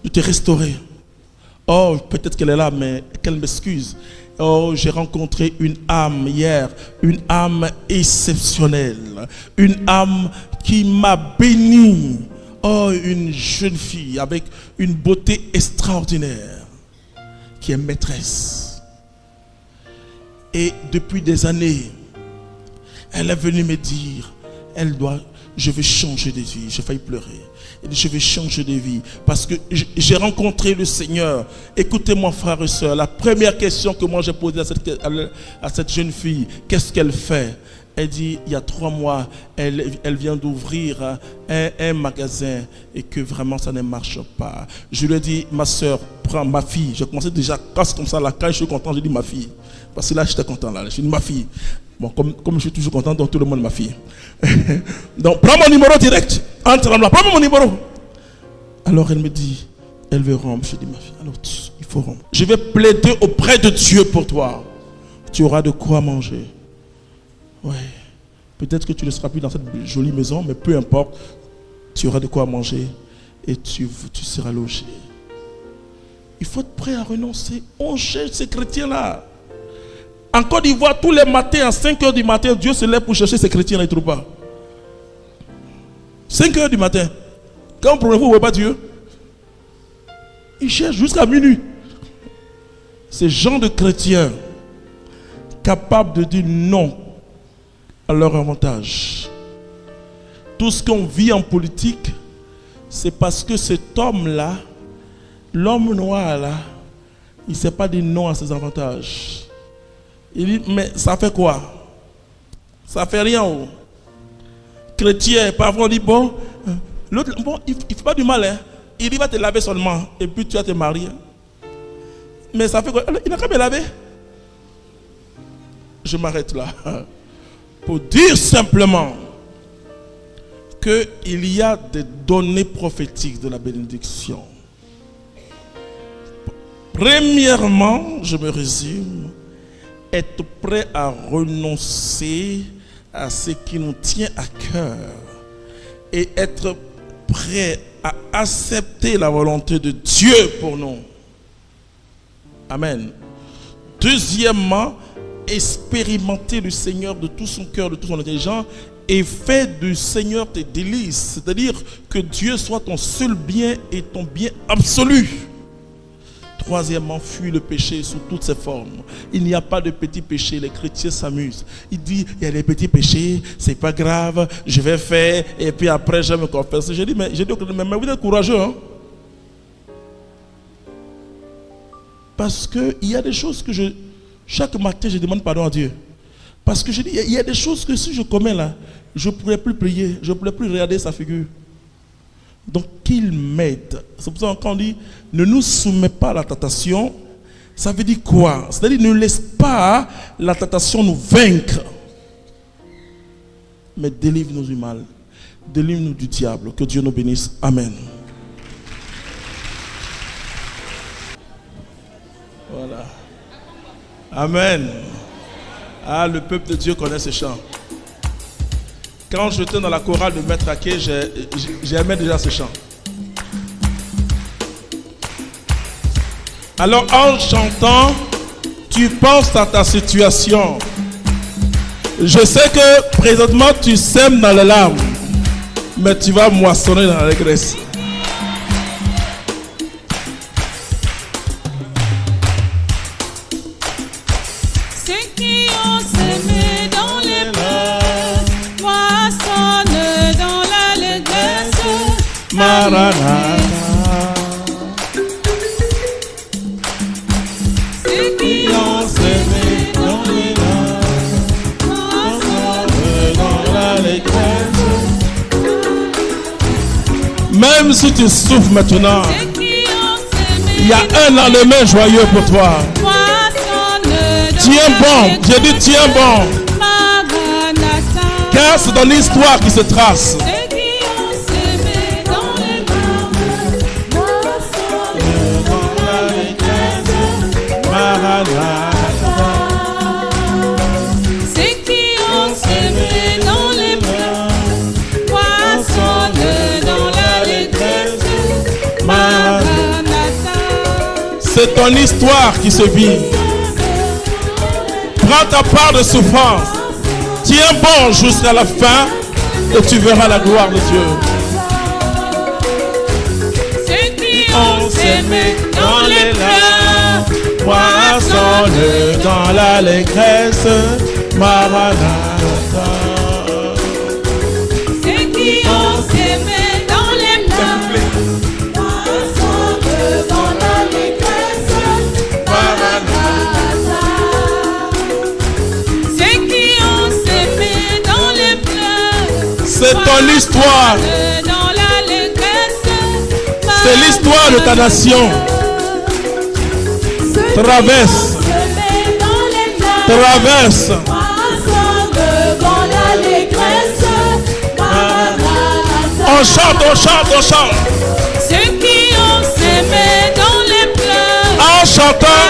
S2: de te restaurer. Oh, peut-être qu'elle est là, mais qu'elle m'excuse. Oh, j'ai rencontré une âme hier, une âme exceptionnelle, une âme qui m'a béni. Oh, une jeune fille avec une beauté extraordinaire, qui est maîtresse. Et depuis des années, elle est venue me dire, je vais changer de vie. J'ai failli pleurer. Elle dit, je vais changer de vie parce que j'ai rencontré le Seigneur. Écoutez-moi, frères et sœurs, la première question que moi j'ai posée à cette jeune fille, qu'est-ce qu'elle fait? Elle dit, il y a 3 mois, elle vient d'ouvrir un magasin et que vraiment ça ne marche pas. Je lui ai dit, ma soeur, prends ma fille. J'ai commencé déjà casse comme ça là. Quand je suis content, je dis ma fille. Parce que là, j'étais content là. Je dis ma fille. Bon, comme je suis toujours content, donc tout le monde ma fille. Donc, prends mon numéro direct. Entre là, prends mon numéro. Alors elle me dit, elle veut rompre. Je dis ma fille, alors il faut rompre. Je vais plaider auprès de Dieu pour toi. Tu auras de quoi manger. Ouais. Peut-être que tu ne seras plus dans cette jolie maison, mais peu importe, tu auras de quoi manger et tu seras logé. Il faut être prêt à renoncer. On cherche ces chrétiens-là. En Côte d'Ivoire, tous les matins, à 5 h du matin, Dieu se lève pour chercher ces chrétiens-là, il ne trouve pas. 5 h du matin. Quand vous ne voyez pas Dieu, il cherche jusqu'à minuit. Ces gens de chrétiens capables de dire non à leur avantage. Tout ce qu'on vit en politique, c'est parce que cet homme-là, l'homme noir là, il ne sait pas dire non à ses avantages. Il dit, mais ça fait quoi? Ça fait rien. Oh. Chrétien, parfois on dit, bon, l'autre, bon, il ne fait pas du mal. Hein. Il dit, va te laver seulement, et puis tu vas te marier. Mais ça fait quoi? Il n'a qu'à me laver. Je m'arrête là. Pour dire simplement qu'il y a des données prophétiques de la bénédiction. Premièrement, je me résume, être prêt à renoncer à ce qui nous tient à cœur et être prêt à accepter la volonté de Dieu pour nous. Amen. Deuxièmement, expérimenter le Seigneur de tout son cœur, de toute son intelligence et faire du Seigneur tes délices. C'est-à-dire que Dieu soit ton seul bien et ton bien absolu. Troisièmement, fuis le péché sous toutes ses formes. Il n'y a pas de petits péchés, les chrétiens s'amusent. Il dit, il y a des petits péchés, c'est pas grave, je vais faire et puis après je vais me confesser. J'ai dit, mais vous êtes courageux, hein? Parce qu'il y a des choses que chaque matin je demande pardon à Dieu. Parce que je dis, il y a des choses que si je commets là, je ne pourrais plus prier, je ne pourrais plus regarder sa figure. Donc qu'il m'aide. C'est pour ça que quand on dit ne nous soumets pas à la tentation, ça veut dire quoi? C'est-à-dire ne laisse pas la tentation nous vaincre. Mais délivre-nous du mal. Délivre-nous du diable. Que Dieu nous bénisse. Amen. Voilà. Amen. Ah, le peuple de Dieu connaît ce chant. Quand j'étais dans la chorale de Maître Ake, j'aimais déjà ce chant. Alors en chantant, tu penses à ta situation. Je sais que présentement tu sèmes dans les larmes, mais tu vas moissonner dans l'allégresse. Maranatha. Ceux qui ont semé dans les larmes, dans l'allégresse. Même si tu souffres maintenant, il y a un lendemain joyeux pour toi. Tiens bon, j'ai dit tiens bon. Car c'est dans l'histoire qui se trace.
S4: Ceux qui ont semé dans les bras moissonnent dans l'allégresse. Maranatha.
S2: C'est ton histoire qui se vit. Prends ta part de souffrance. Tiens bon jusqu'à la fin et tu verras la gloire de Dieu.
S4: Ceux qui ont semé dans les bras
S2: moissonne dans l'allégresse, Maranatha.
S4: Ceux qui ont semé dans les plats moissonnent dans l'allégresse, Maranatha. Ceux qui ont semé dans les plats,
S2: c'est ton histoire.
S4: Dans l'allégresse,
S2: c'est l'histoire de ta nation. Traverse. Traverse. On chante, on chante, on chante.
S4: Ceux qui ont semé dans les pleurs,
S2: en chantant,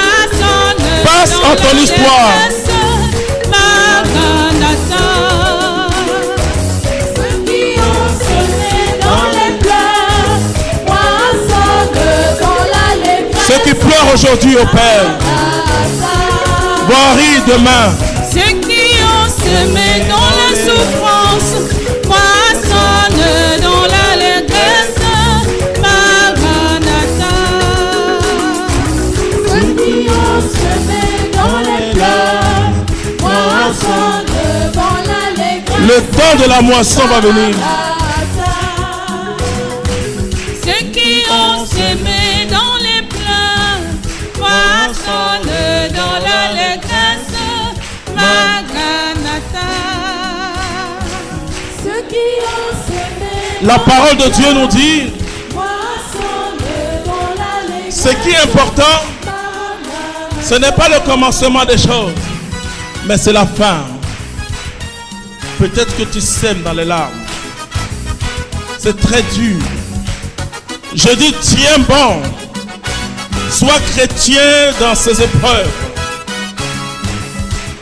S2: passe en ton histoire.
S4: Maranatha. Ceux qui ont semé dans les pleurs, moissonnent dans l'allégresse.
S2: Ceux qui pleurent aujourd'hui au Père vont rire demain.
S4: Ceux qui ont semé dans la souffrance moissonnent dans l'allégresse. Maranatha. Ceux qui ont semé dans les pleurs moissonnent dans l'allégresse.
S2: de la moisson va venir.
S4: Ceux qui ont semé dans les pleurs moissonnent dans l'allégresse. Maranatha. Ceux qui ont semé
S2: La parole de Dieu nous dit,
S4: moissonnent dans l'allégresse.
S2: ce qui est important, ce n'est pas le commencement des choses, mais c'est la fin. Peut-être que tu sèmes dans les larmes. C'est très dur. Je dis, tiens bon. Sois chrétien dans ces épreuves.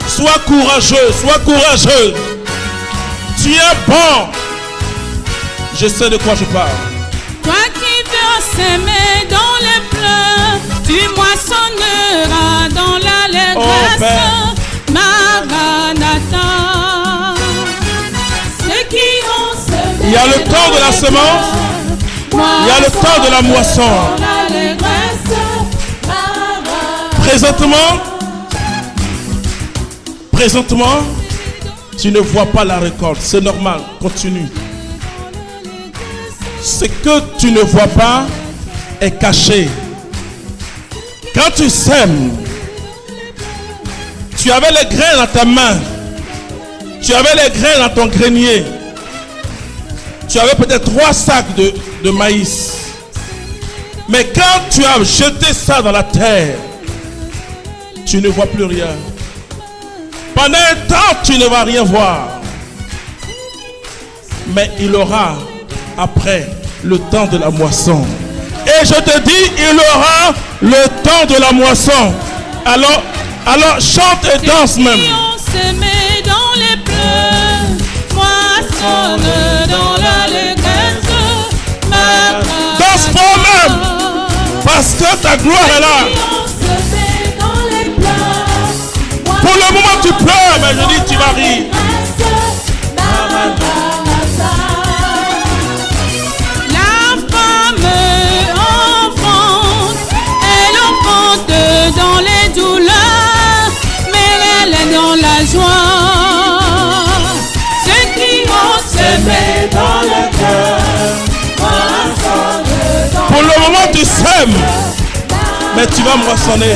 S2: Sois courageux, sois courageux. Tiens bon. Je sais de quoi je parle.
S4: Toi qui veux s'aimer dans les pleurs, tu moissonneras dans l'allégresse.
S2: Oh, Père.
S4: Maranatha. Ceux qui ont semé
S2: Il y a le temps de la semence, il y a le temps de la moisson.
S4: dans l'allégresse.
S2: Présentement, tu ne vois pas la récolte. C'est normal, continue. Ce que tu ne vois pas est caché. Quand tu sèmes, tu avais les grains dans ta main. Tu avais les grains dans ton grenier. Tu avais peut-être 3 sacs de maïs. Mais quand tu as jeté ça dans la terre, tu ne vois plus rien. Pendant un temps, tu ne vas rien voir. Mais il aura après le temps de la moisson. Et je te dis, il aura le temps de la moisson. Alors chante et danse même.
S4: Ceux qui ont semé dans les pleurs, moissonnent dans l'allégresse.
S2: Danse fort même. Parce que ta gloire est là. Pour le moment tu pleures, mais je dis tu vas rire.
S4: La femme enfante, elle enfante dans les douleurs, mais elle est dans la joie. Ceux qui ont semé dans le cœur, moissonnent dans
S2: Pour le moment tu sèmes, mais tu vas moissonner.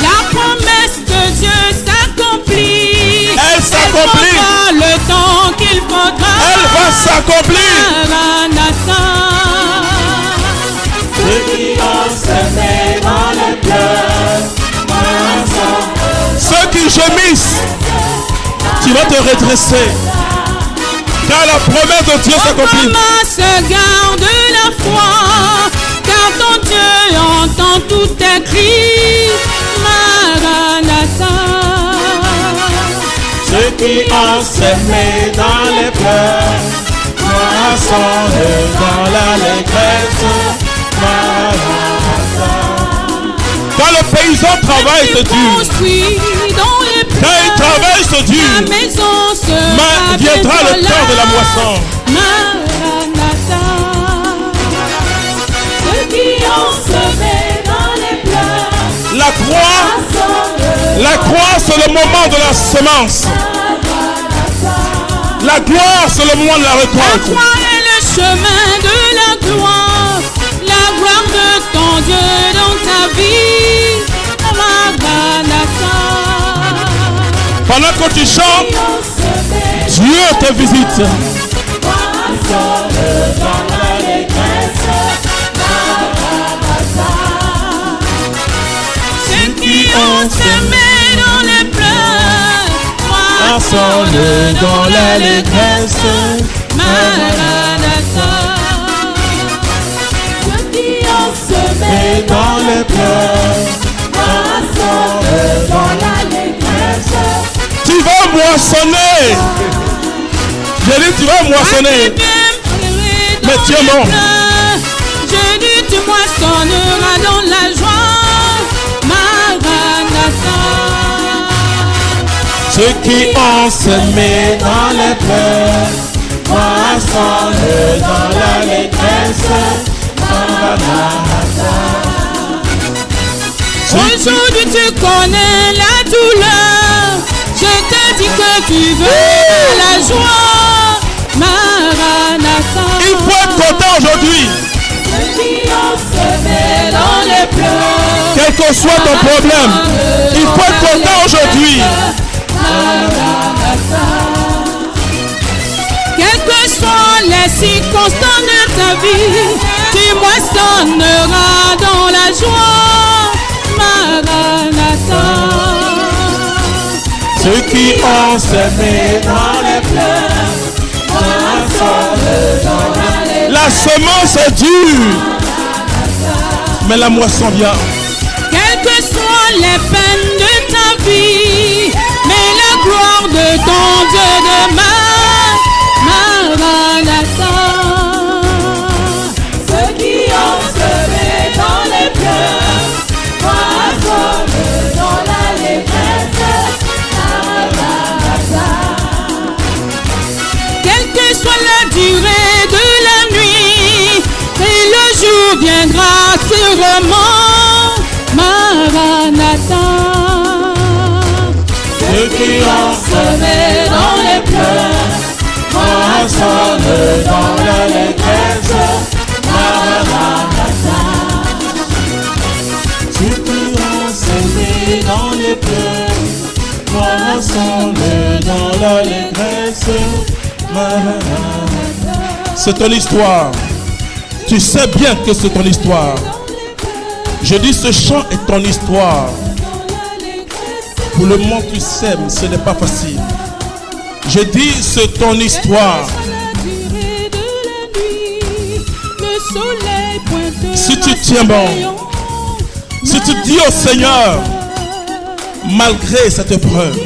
S4: la promesse de Dieu s'accomplit.
S2: Elle s'accomplit.
S4: Le temps qu'il faudra.
S2: Elle va s'accomplir.
S4: Maranatha. Ceux qui ont semé dans les pleurs,
S2: Ceux qui gémissent, tu vas te redresser. Car la promesse de Dieu s'accomplit.
S4: se garde la foi, car ton Dieu entend tous tes cris. Maranatha.
S1: Ceux qui ont semé dans les pleurs, moissonnent dans l'allégresse. Maranatha.
S2: Quand le paysan travaille, c'est dur.
S4: Construit dans les
S2: Quand il
S4: pleurs,
S2: travaille, c'est
S4: la
S2: dur.
S4: maison sera
S2: Mais viendra le
S4: bientôt
S2: temps de la
S4: là.
S2: moisson.
S4: Maranatha. Ceux qui ont semé dans les pleurs,
S2: La croix, c'est le moment de la semence. La gloire, c'est le moment de la
S4: la
S2: récolte.
S4: croix est le chemin de la gloire de ton Dieu dans ta vie. Maranatha.
S2: Pendant que tu chantes, Dieu te visite.
S4: Ceux qui ont semé dans les pleurs,
S1: Moissonnent dans l'allégresse.
S4: Maranatha. Ceux qui ont semé
S1: Et dans les pleurs,
S4: moissonnent dans l'allégresse.
S2: Tu vas moissonner. J'ai dit, tu vas moissonner. Mais tu es bon.
S4: Je dis, tu moissonneras dans la joie. Maranatha.
S1: ceux qui ont semé dans les pleurs, moissonnent dans l'allégresse. Maranatha.
S4: Aujourd'hui tu connais la douleur. Je te dit que tu veux la joie. Maranatha.
S2: Il faut être content aujourd'hui.
S4: Ceux qui ont semé dans les pleurs.
S2: Quel que soit ton problème, il faut être content aujourd'hui.
S4: Quelles que soient les circonstances de ta vie, tu moissonneras dans la joie. Maranatha.
S1: Ceux qui ont semé dans les pleurs, moissonnent dans la.
S2: La semence est dure, mais la moisson vient.
S4: Quelles que soient les peines de ta vie, mais la gloire de ton Dieu demeure. Maranatha. Ceux qui ont semé dans les pleurs, moissonnent dans l'allégresse. Maranatha. Quelle que soit la durée de la nuit, et le jour viendra sûrement. Maranatha.
S1: Ceux qui ont semé dans les pleurs, moissonnent dans l'allégresse. Maranatha. Ceux qui ont semé dans les pleurs, moissonnent dans l'allégresse. Maranatha.
S2: C'est ton histoire. Tu sais bien que c'est ton histoire. Je dis ce chant est ton histoire. Pour le moment tu sèmes, ce n'est pas facile. Je dis c'est ton histoire. Si tu tiens bon, si tu dis au Seigneur, malgré cette épreuve,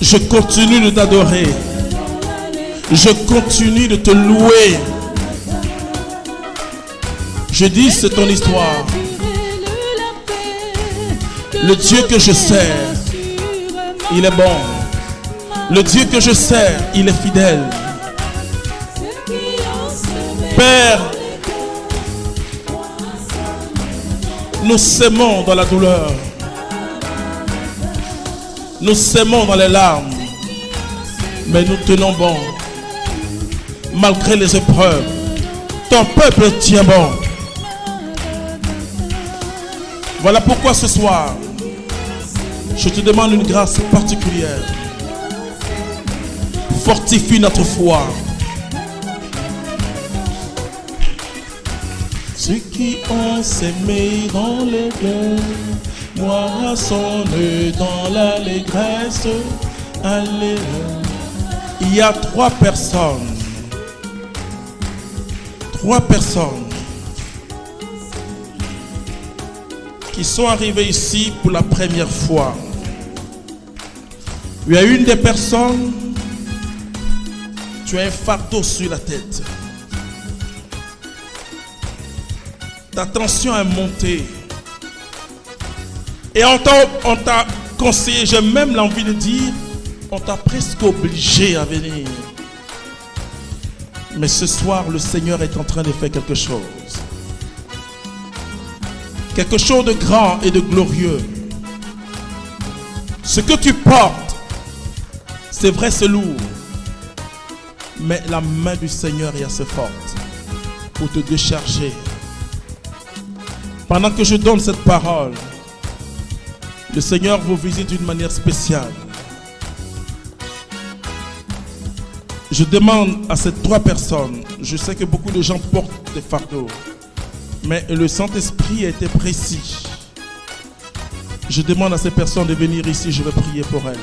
S2: je continue de t'adorer. Je continue de te louer. Je dis c'est ton histoire. Le Dieu que je sers, il est bon. Le Dieu que je sers, il est fidèle. Père, nous s'aimons dans la douleur. Nous s'aimons dans les larmes. Mais nous tenons bon. Malgré les épreuves, ton peuple tient bon. Voilà pourquoi ce soir, je te demande une grâce particulière. Fortifie notre foi.
S1: Ceux qui ont semé dans les pleurs, moissonnent dans l'allégresse. Alléluia.
S2: Il y a trois personnes qui sont arrivées ici pour la première fois. Il y a une des personnes, tu as un fardeau sur la tête. Ta tension est montée. Et on t'a conseillé, j'ai même l'envie de dire, on t'a presque obligé à venir. Mais ce soir, le Seigneur est en train de faire quelque chose. Quelque chose de grand et de glorieux. Ce que tu portes, c'est vrai, c'est lourd. Mais la main du Seigneur est assez forte pour te décharger. Pendant que je donne cette parole, le Seigneur vous visite d'une manière spéciale. Je demande à ces trois personnes, je sais que beaucoup de gens portent des fardeaux, mais le Saint-Esprit a été précis. Je demande à ces personnes de venir ici, je vais prier pour elles.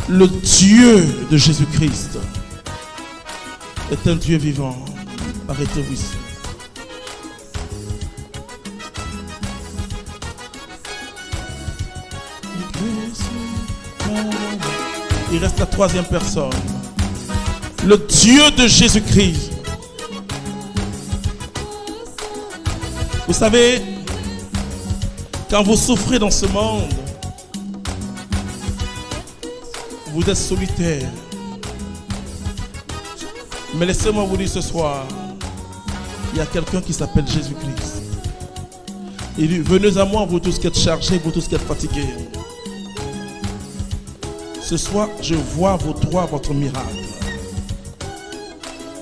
S2: Le Dieu de Jésus-Christ est un Dieu vivant. Arrêtez-vous ici. Il reste la troisième personne. Le Dieu de Jésus-Christ. Vous savez, quand vous souffrez dans ce monde, vous êtes solitaire. Mais laissez-moi vous dire ce soir, il y a quelqu'un qui s'appelle Jésus-Christ. Il dit, venez à moi, vous tous qui êtes chargés, vous tous qui êtes fatigués. Ce soir, je vois votre miracle.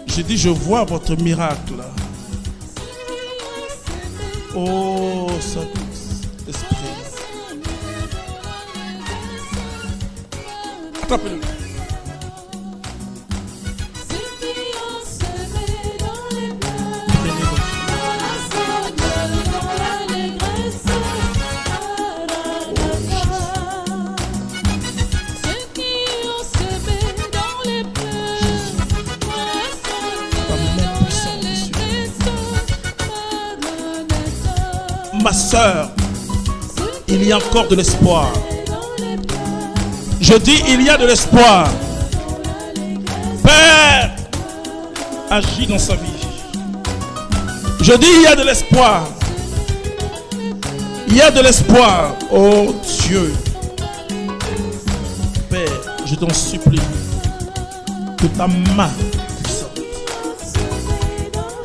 S2: J'ai dit, je vois votre miracle. Oh, Saint-Esprit. Attrapez-le. Ma soeur, il y a encore de l'espoir. Je dis, il y a de l'espoir. Père, agis dans sa vie. Je dis, il y a de l'espoir. Il y a de l'espoir. Oh Dieu. Père, je t'en supplie que ta main puissante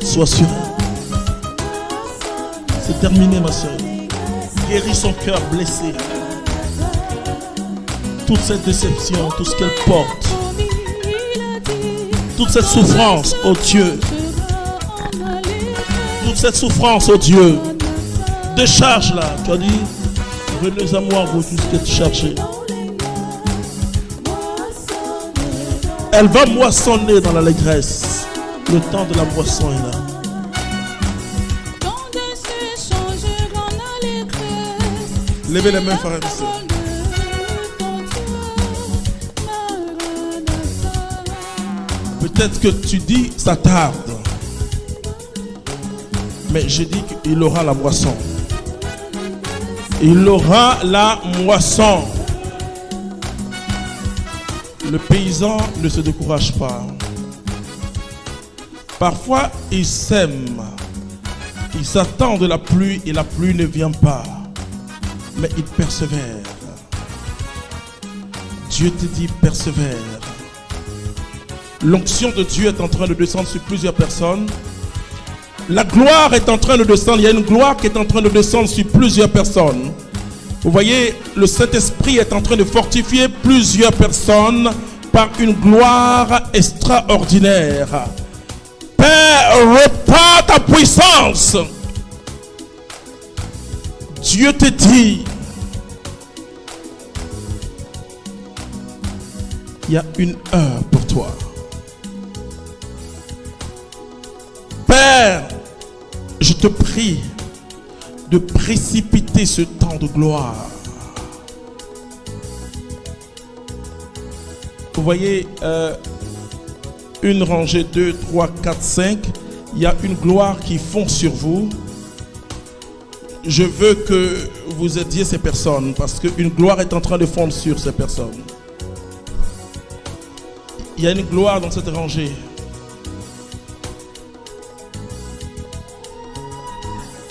S2: soit sur elle. C'est terminé, ma soeur. Guéris son cœur blessé. Toute cette déception, tout ce qu'elle porte, toute cette souffrance, oh Dieu. Toute cette souffrance, oh Dieu. Décharge-la. Tu as dit, venez à moi, vous tous qui êtes chargés. Elle va moissonner dans l'allégresse. Le temps de la moisson est là. Levez les mains, frères et sœurs. Peut-être que tu dis, ça tarde. Mais je dis qu'il aura la moisson. Il aura la moisson. Le paysan ne se décourage pas. Parfois, il sème. Il s'attend de la pluie et la pluie ne vient pas. Mais il persévère. Dieu te dit persévère. L'onction de Dieu est en train de descendre sur plusieurs personnes. La gloire est en train de descendre. Il y a une gloire qui est en train de descendre sur plusieurs personnes. Vous voyez, le Saint-Esprit est en train de fortifier plusieurs personnes par une gloire extraordinaire. Père, repars ta puissance. Dieu te dit, il y a une heure pour toi. Père, je te prie de précipiter ce temps de gloire. Vous voyez, une rangée, 2, 3, 4, 5, il y a une gloire qui fond sur vous. Je veux que vous aidiez ces personnes parce qu'une gloire est en train de fondre sur ces personnes. Il y a une gloire dans cette rangée.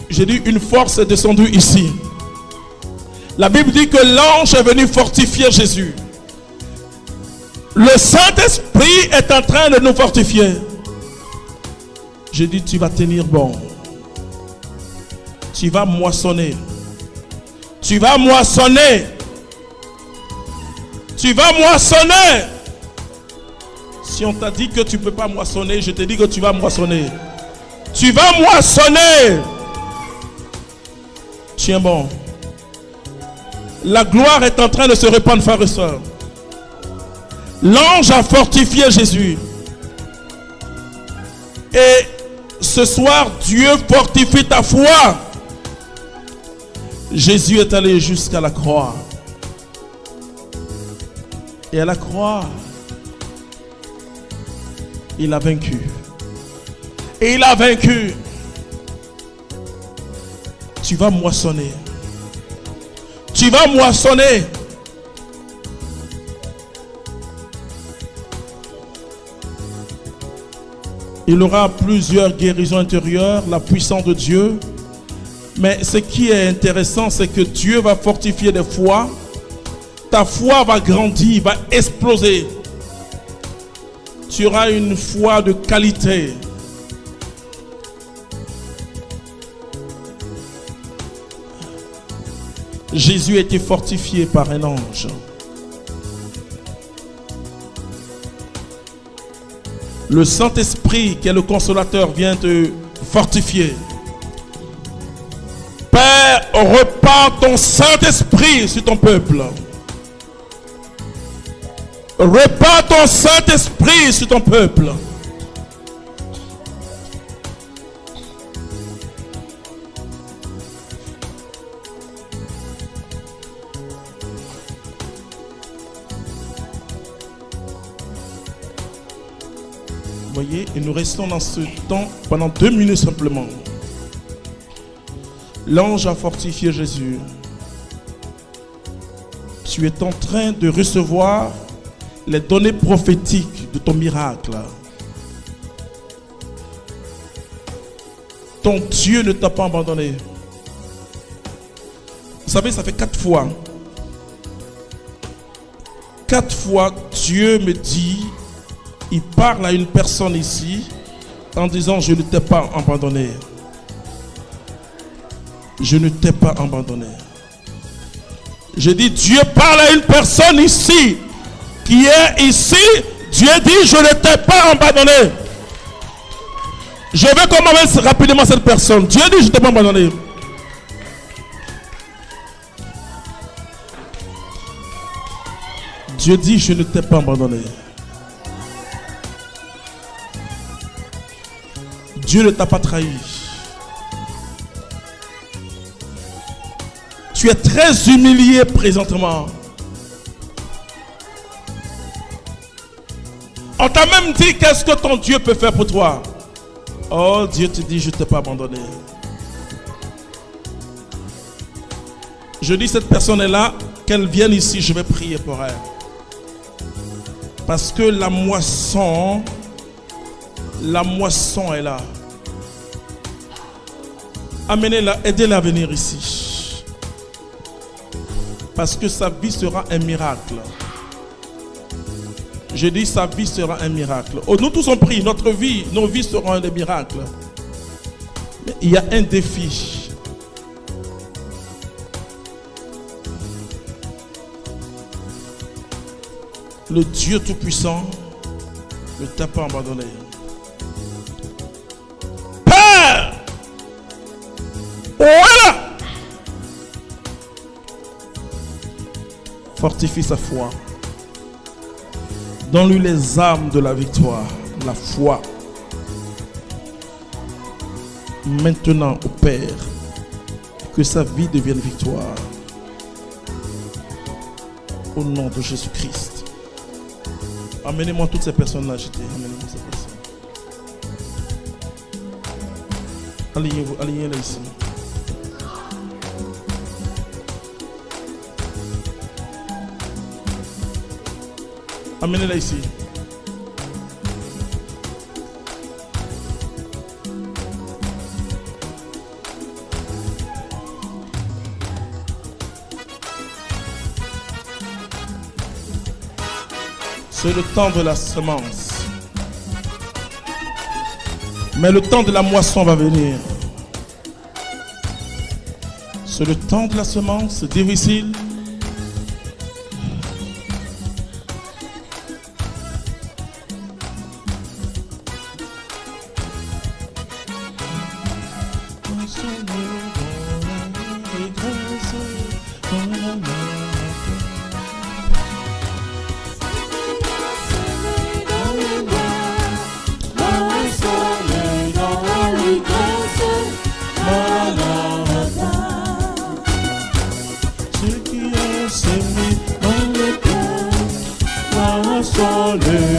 S2: J'ai dit une force est descendue ici. La Bible dit que l'ange est venu fortifier Jésus. Le Saint-Esprit est en train de nous fortifier. J'ai dit tu vas tenir bon. Tu vas moissonner. Tu vas moissonner. Tu vas moissonner. Si on t'a dit que tu ne peux pas moissonner, je te dis que tu vas moissonner. Tu vas moissonner. Tiens bon. La gloire est en train de se répandre, frères et sœurs. L'ange a fortifié Jésus. Et ce soir, Dieu fortifie ta foi. Jésus est allé jusqu'à la croix. Et à la croix, il a vaincu. Et il a vaincu. Tu vas moissonner. Tu vas moissonner. Il aura plusieurs guérisons intérieures, la puissance de Dieu. Mais ce qui est intéressant, c'est que Dieu va fortifier des foi. Ta foi va grandir, va exploser. Tu auras une foi de qualité. Jésus a été fortifié par un ange. Le Saint-Esprit, qui est le consolateur, vient te fortifier. Père, repars ton Saint-Esprit sur ton peuple. Repars ton Saint-Esprit sur ton peuple. Vous voyez, et nous restons dans ce temps pendant 2 minutes simplement. L'ange a fortifié Jésus. Tu es en train de recevoir les données prophétiques de ton miracle. Ton Dieu ne t'a pas abandonné. Vous savez, ça fait 4 fois. 4 fois, Dieu me dit, il parle à une personne ici en disant, je ne t'ai pas abandonné. Je ne t'ai pas abandonné. Je dis, Dieu parle à une personne ici, qui est ici. Dieu dit, je ne t'ai pas abandonné. Je vais commencer rapidement cette personne. Dieu dit, je ne t'ai pas abandonné. Dieu dit, je ne t'ai pas abandonné. Dieu ne t'a pas trahi. Tu es très humilié présentement. On t'a même dit qu'est-ce que ton Dieu peut faire pour toi. Oh, Dieu te dit, je ne t'ai pas abandonné. Je dis cette personne est là, qu'elle vienne ici, je vais prier pour elle. Parce que la moisson est là. Amenez-la, aidez-la à venir ici. Parce que sa vie sera un miracle. Je dis sa vie sera un miracle. Oh, nous tous on prie, nos vies seront des miracles. Mais il y a un défi. Le Dieu Tout-Puissant ne t'a pas abandonné. Père! Voilà! Fortifie sa foi. Donne-lui les armes de la victoire, la foi. Maintenant, au Père, que sa vie devienne victoire. Au nom de Jésus-Christ. Amenez-moi toutes ces personnes-là agitées. Amenez-moi ces personnes. Alignez-vous, alignez-les ici. Amenez-la ici. C'est le temps de la semence. Mais le temps de la moisson va venir. C'est le temps de la semence, c'est difficile.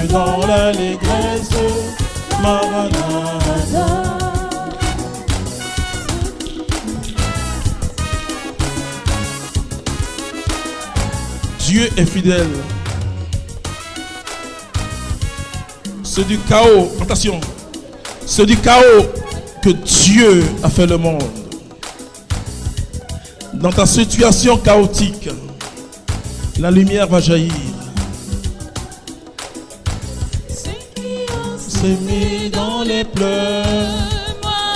S2: Dans l'allégresse, Maranatha. Dieu est fidèle. C'est du chaos, attention, c'est du chaos que Dieu a fait le monde. Dans ta situation chaotique, la lumière va jaillir. S'aimer dans les pleurs,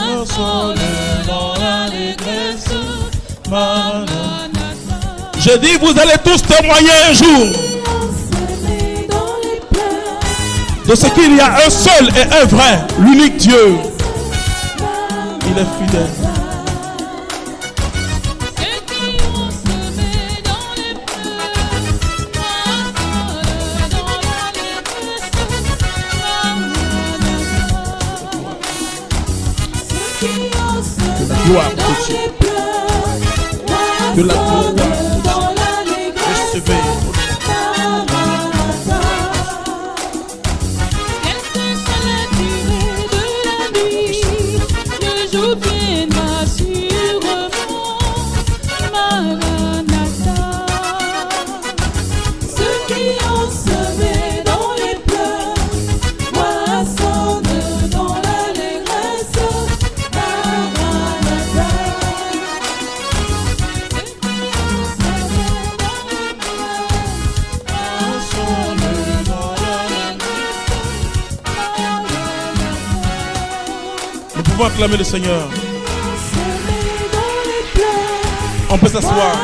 S2: ensemble dans l'allégresse, Maranatha. Je dis, vous allez tous témoigner un jour de ce qu'il y a un seul et un vrai, l'unique Dieu. Il est fidèle. Gloire de Dieu. Que la gloire de Dieu. Recevez. On va acclamer le Seigneur. On peut s'asseoir.